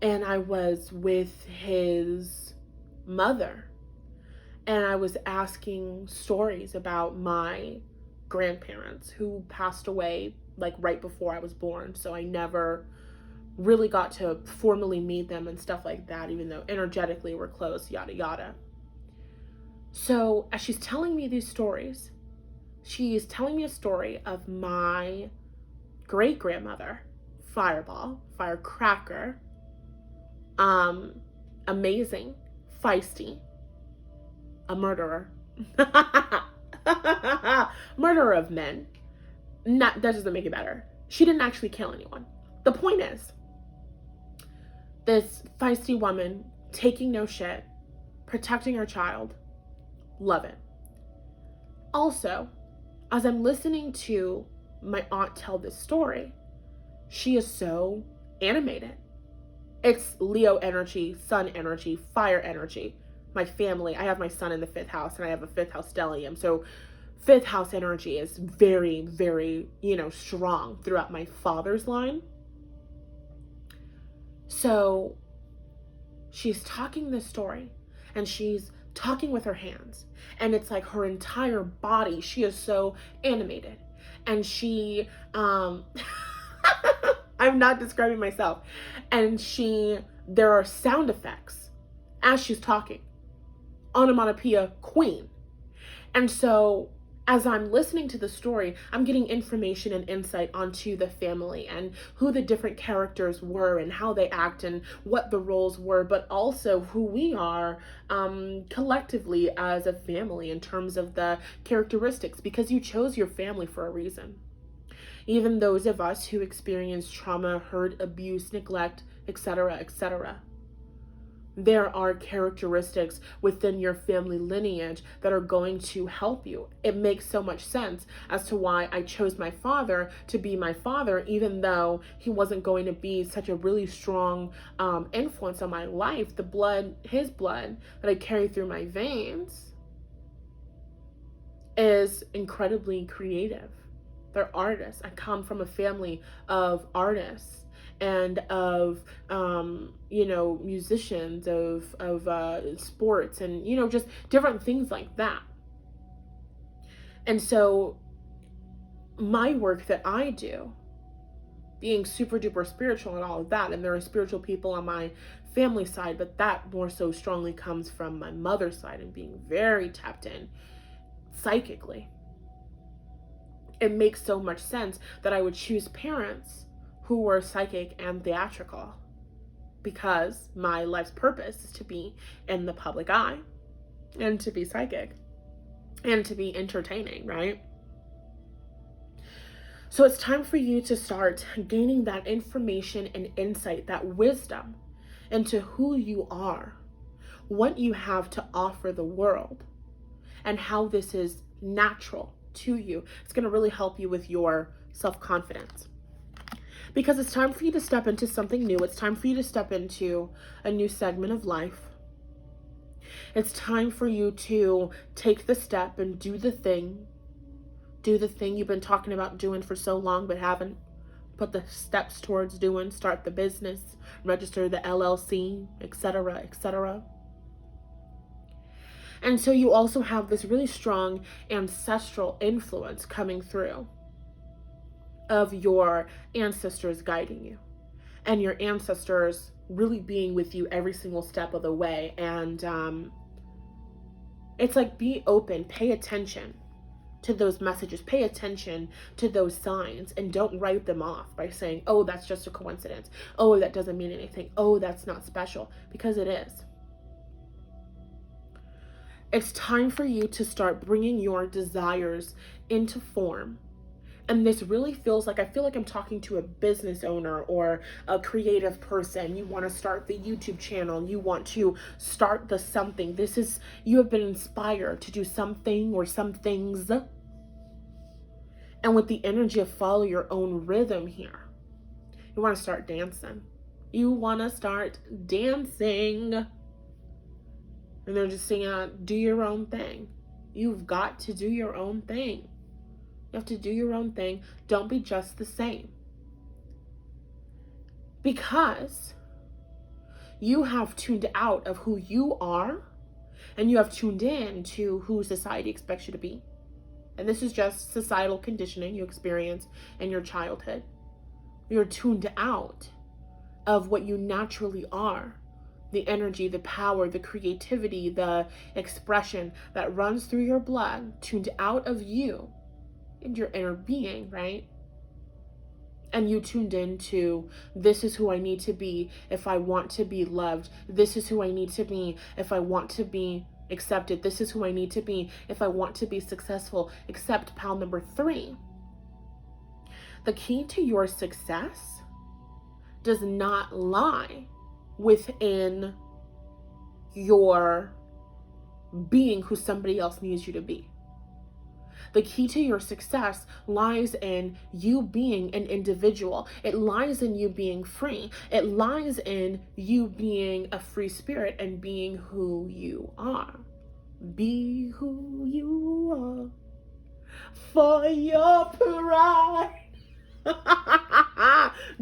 And I was with his mother, and I was asking stories about my grandparents who passed away like right before I was born. So I never really got to formally meet them and stuff like that, even though energetically we're close, yada yada. So as she's telling me these stories, she's telling me a story of my great grandmother, firecracker, amazing, feisty, a murderer. Murderer of men. That doesn't make it better. She didn't actually kill anyone. The point is, this feisty woman taking no shit, protecting her child. Love it. Also, as I'm listening to my aunt tell this story, she is so animated. It's Leo energy, sun energy, fire energy. My family, I have my son in the 5th house, and I have a 5th house stellium. So 5th house energy is very, very, strong throughout my father's line. So she's talking this story, and she's talking with her hands, and it's like her entire body, she is so animated. And she, I'm not describing myself. And there are sound effects as she's talking. Onomatopoeia queen. And so as I'm listening to the story, I'm getting information and insight onto the family and who the different characters were and how they act and what the roles were, but also who we are collectively as a family in terms of the characteristics, because you chose your family for a reason. Even those of us who experience trauma, hurt, abuse, neglect, etc., etc., there are characteristics within your family lineage that are going to help you. It makes so much sense as to why I chose my father to be my father, even though he wasn't going to be such a really strong influence on my life. His blood that I carry through my veins is incredibly creative. They're artists. I come from a family of artists and of musicians, of sports, and just different things like that. And so my work that I do, being super duper spiritual and all of that, and there are spiritual people on my family side, but that more so strongly comes from my mother's side and being very tapped in psychically. It makes so much sense that I would choose parents who were psychic and theatrical, because my life's purpose is to be in the public eye and to be psychic and to be entertaining, right? So it's time for you to start gaining that information and insight, that wisdom into who you are, what you have to offer the world, and how this is natural to you. It's going to really help you with your self-confidence. Because it's time for you to step into something new. It's time for you to step into a new segment of life. It's time for you to take the step and do the thing. Do the thing you've been talking about doing for so long but haven't put the steps towards doing. Start the business, register the LLC, etc., etc. And so you also have this really strong ancestral influence coming through of your ancestors guiding you, and your ancestors really being with you every single step of the way. And it's like, be open, pay attention to those messages, pay attention to those signs, and don't write them off by saying, oh, that's just a coincidence. Oh, that doesn't mean anything. Oh, that's not special, because it is. It's time for you to start bringing your desires into form. And this really feels like, I feel like I'm talking to a business owner or a creative person. You want to start the YouTube channel. You want to start the something. This is, you have been inspired to do something or some things. And with the energy of follow your own rhythm here, you want to start dancing. You want to start dancing. And they're just saying, do your own thing. You've got to do your own thing. You have to do your own thing. Don't be just the same. Because you have tuned out of who you are, and you have tuned in to who society expects you to be. And this is just societal conditioning you experience in your childhood. You're tuned out of what you naturally are. The energy, the power, the creativity, the expression that runs through your blood, tuned out of you and your inner being, right? And you tuned into, this is who I need to be if I want to be loved. This is who I need to be if I want to be accepted. This is who I need to be if I want to be successful. Except pal number 3. The key to your success does not lie within your being who somebody else needs you to be. The key to your success lies in you being an individual. It lies in you being free. It lies in you being a free spirit and being who you are. Be who you are for your pride.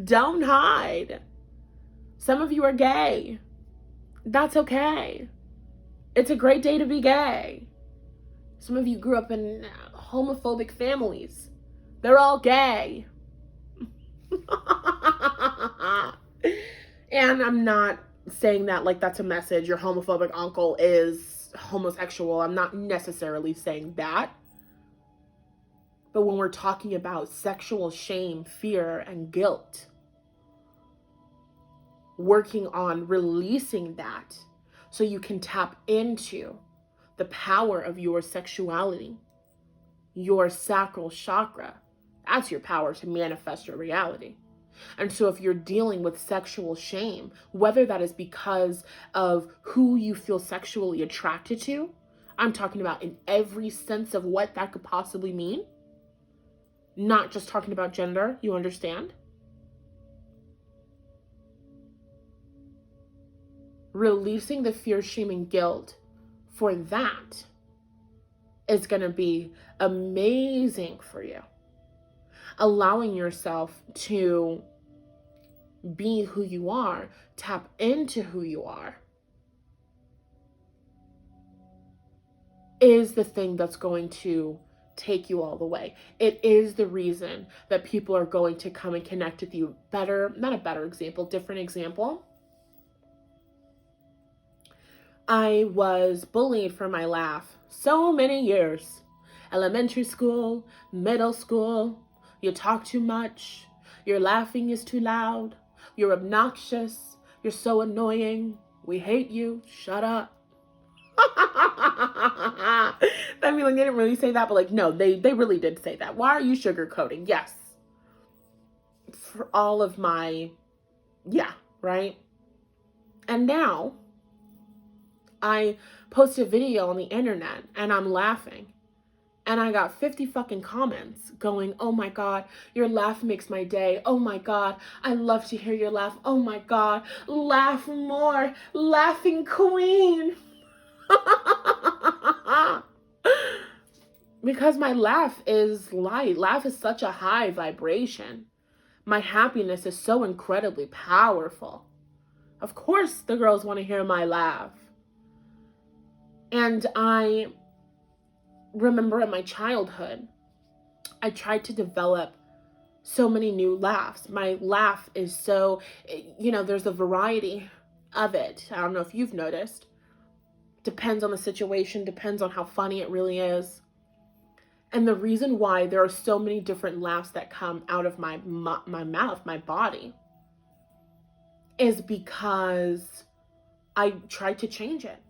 Don't hide. Some of you are gay. That's okay. It's a great day to be gay. Some of you grew up in homophobic families. They're all gay. And I'm not saying that like that's a message. Your homophobic uncle is homosexual. I'm not necessarily saying that. But when we're talking about sexual shame, fear, and guilt, working on releasing that so you can tap into the power of your sexuality, your sacral chakra. That's your power to manifest your reality. And so if you're dealing with sexual shame, whether that is because of who you feel sexually attracted to, I'm talking about in every sense of what that could possibly mean, not just talking about gender, you understand? Releasing the fear, shame, and guilt for that is going to be amazing for you. Allowing yourself to be who you are, tap into who you are, is the thing that's going to take you all the way. It is the reason that people are going to come and connect with you. Different example. I was bullied for my laugh so many years. Elementary school, middle school. You talk too much. Your laughing is too loud. You're obnoxious. You're so annoying. We hate you. Shut up. I mean, like, they didn't really say that, but like, no, they really did say that. Why are you sugarcoating? Yes. For all of my, yeah, right? And now I post a video on the internet and I'm laughing And I got 50 fucking comments going, oh my God, your laugh makes my day. Oh my God, I love to hear your laugh. Oh my God, laugh more, laughing queen. Because my laugh is light. Laugh is such a high vibration. My happiness is so incredibly powerful. Of course the girls want to hear my laugh. And I remember in my childhood, I tried to develop so many new laughs. My laugh is so, there's a variety of it. I don't know if you've noticed. Depends on the situation, depends on how funny it really is. And the reason why there are so many different laughs that come out of my mouth, my body, is because I tried to change it.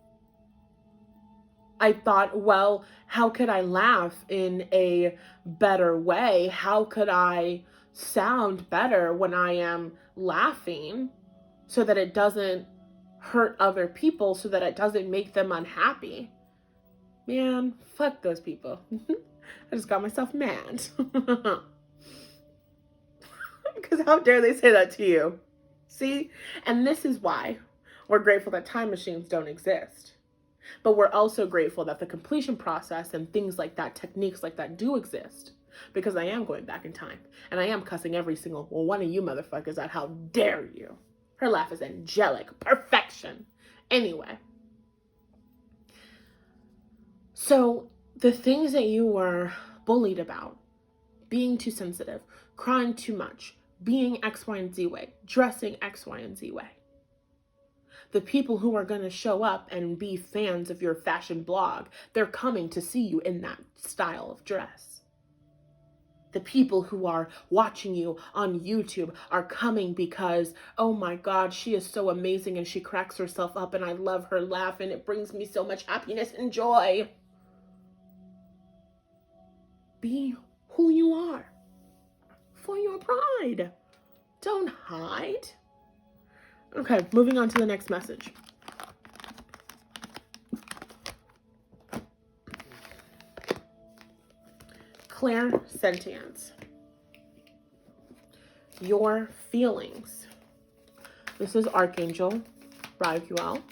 I thought, well, how could I laugh in a better way? How could I sound better when I am laughing so that it doesn't hurt other people, so that it doesn't make them unhappy? Man, fuck those people. I just got myself mad. Because how dare they say that to you? See? And this is why we're grateful that time machines don't exist. But we're also grateful that the completion process and things like that, techniques like that do exist. Because I am going back in time. And I am cussing every single one of you motherfuckers out. How dare you? Her laugh is angelic. Perfection. Anyway. So the things that you were bullied about, being too sensitive, crying too much, being X, Y, and Z way, dressing X, Y, and Z way. The people who are going to show up and be fans of your fashion blog, they're coming to see you in that style of dress. The people who are watching you on YouTube are coming because, oh my God, she is so amazing and she cracks herself up and I love her laugh and it brings me so much happiness and joy. Be who you are for your pride. Don't hide. Okay, moving on to the next message. Clairsentience. Your feelings. This is Archangel Raphael.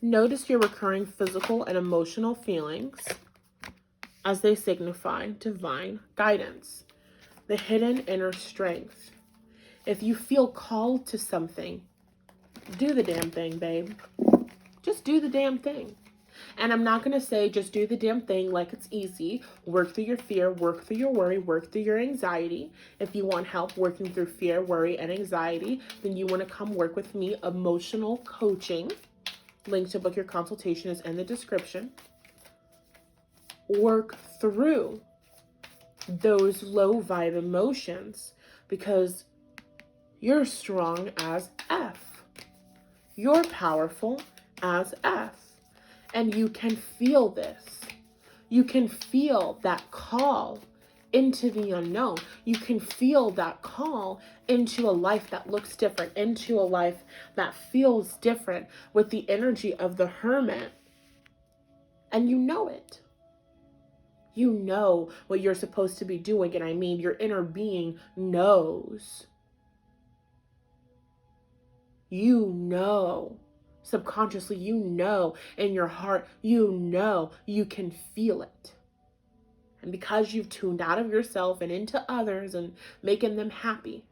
Notice your recurring physical and emotional feelings as they signify divine guidance, the hidden inner strength. If you feel called to something, do the damn thing, babe. Just do the damn thing. And I'm not going to say just do the damn thing like it's easy. Work through your fear, work through your worry, work through your anxiety. If you want help working through fear, worry, and anxiety, then you want to come work with me. Emotional coaching. Link to book your consultation is in the description. Work through those low vibe emotions because you're strong as F. You're powerful as F. And you can feel this. You can feel that call into the unknown. You can feel that call into a life that looks different, into a life that feels different with the energy of the hermit. And you know it. You know what you're supposed to be doing. And I mean, your inner being knows. You know. Subconsciously, you know. In your heart, you know. You can feel it. And because you've tuned out of yourself and into others and making them happy,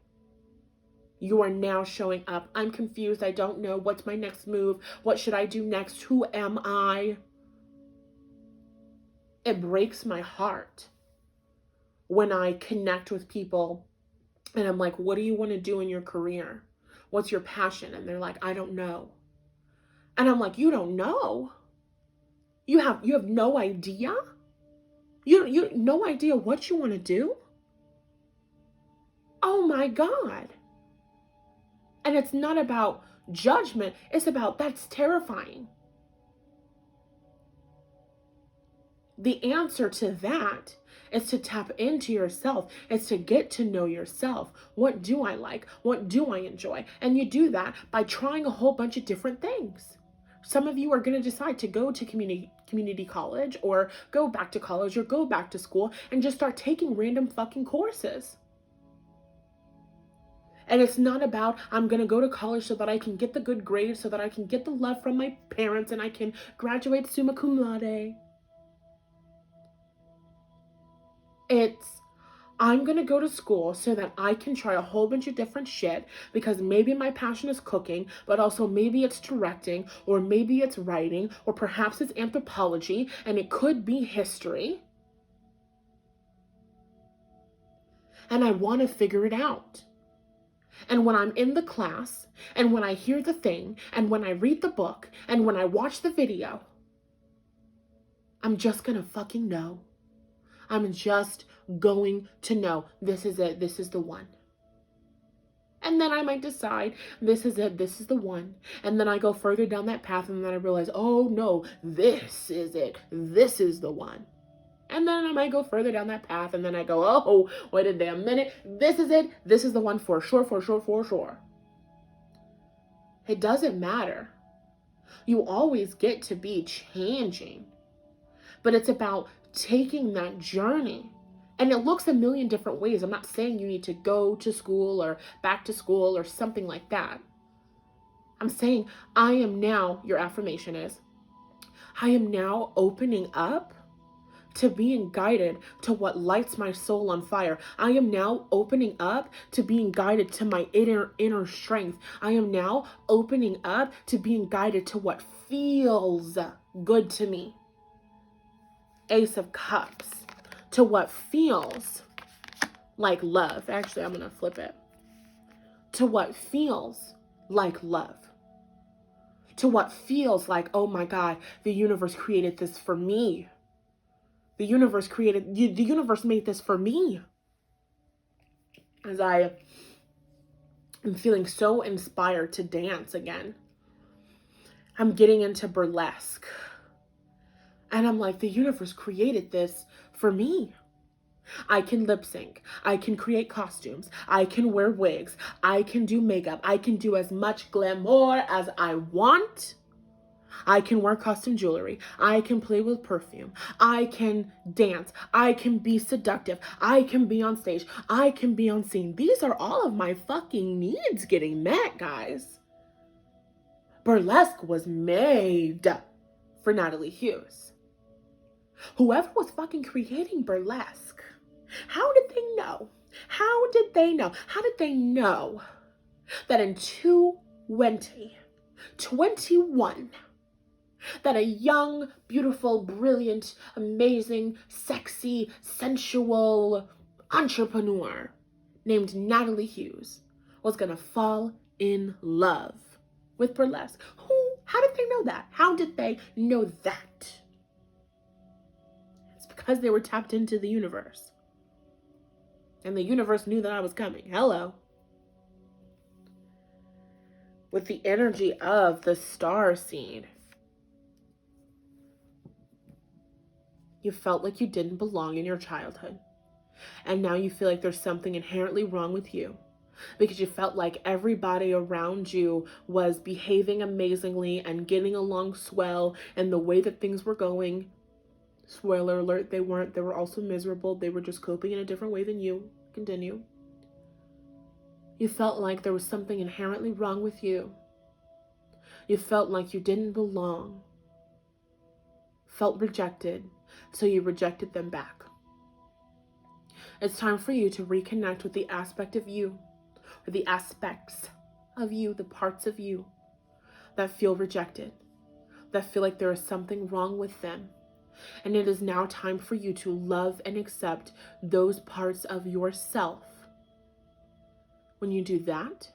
you are now showing up. I'm confused. I don't know. What's my next move? What should I do next? Who am I? It breaks my heart when I connect with people and I'm like, what do you want to do in your career? What's your passion? And they're like, I don't know. And I'm like, you don't know? You have no idea? You no idea what you want to do? Oh my God. And it's not about judgment. It's about that's terrifying. The answer to that is to tap into yourself. It's to get to know yourself. What do I like? What do I enjoy? And you do that by trying a whole bunch of different things. Some of you are going to decide to go to community community college or go back to college or go back to school and just start taking random fucking courses. And it's not about, I'm going to go to college so that I can get the good grades, so that I can get the love from my parents and I can graduate summa cum laude. It's, I'm going to go to school so that I can try a whole bunch of different shit, because maybe my passion is cooking, but also maybe it's directing, or maybe it's writing, or perhaps it's anthropology, and it could be history. And I want to figure it out. And when I'm in the class, and when I hear the thing, and when I read the book, and when I watch the video, I'm just gonna fucking know. I'm just going to know, this is it, this is the one. And then I might decide, this is it, this is the one. And then I go further down that path, and then I realize, oh no, this is it, this is the one. And then I might go further down that path, and then I go, oh, wait a damn minute. This is it. This is the one for sure, for sure, for sure. It doesn't matter. You always get to be changing. But it's about taking that journey. And it looks a million different ways. I'm not saying you need to go to school or back to school or something like that. I'm saying I am now, your affirmation is, I am now opening up to being guided to what lights my soul on fire. I am now opening up to being guided to my inner strength. I am now opening up to being guided to what feels good to me. Ace of Cups. To what feels like love. Actually, I'm going to flip it. To what feels like love. To what feels like, oh my God, the universe created this for me. The universe made this for me. As I am feeling so inspired to dance again. I'm getting into burlesque. And I'm like, the universe created this for me. I can lip sync. I can create costumes. I can wear wigs. I can do makeup. I can do as much glamour as I want. I can wear custom jewelry. I can play with perfume. I can dance. I can be seductive. I can be on stage. I can be on scene. These are all of my fucking needs getting met, guys. Burlesque was made for Nathallie Hughes. Whoever was fucking creating burlesque, how did they know? How did they know? How did they know that in 2021, that a young, beautiful, brilliant, amazing, sexy, sensual entrepreneur named Nathallie Hughes was gonna fall in love with burlesque? How did they know that? How did they know that? It's because they were tapped into the universe. And the universe knew that I was coming. Hello. With the energy of the star seed, you felt like you didn't belong in your childhood. And now you feel like there's something inherently wrong with you, because you felt like everybody around you was behaving amazingly and getting along swell, and the way that things were going, spoiler alert, they weren't. They were also miserable. They were just coping in a different way than you. Continue. You felt like there was something inherently wrong with you. You felt like you didn't belong. Felt rejected. So you rejected them back. It's time for you to reconnect with the aspect of you, or the aspects of you, the parts of you that feel rejected, that feel like there is something wrong with them. And it is now time for you to love and accept those parts of yourself. When you do that,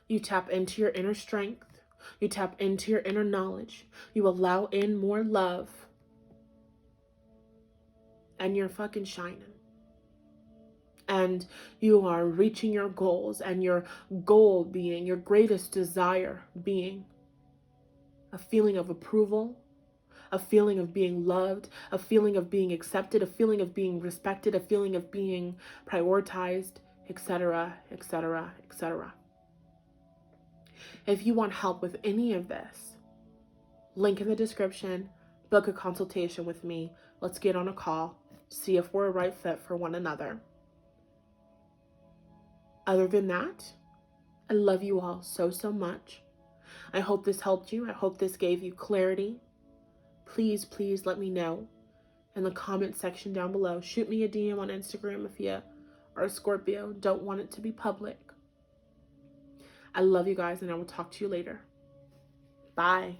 you tap into your inner strength, you tap into your inner knowledge, you allow in more love, and you're fucking shining. And you are reaching your goals, and your goal being, your greatest desire being a feeling of approval, a feeling of being loved, a feeling of being accepted, a feeling of being respected, a feeling of being prioritized, etc., etc., etc. If you want help with any of this, link in the description, book a consultation with me. Let's get on a call, see if we're a right fit for one another. Other than that, I love you all so, so much. I hope this helped you. I hope this gave you clarity. Please, please let me know in the comment section down below. Shoot me a DM on Instagram if you are a Scorpio. Don't want it to be public. I love you guys, and I will talk to you later. Bye.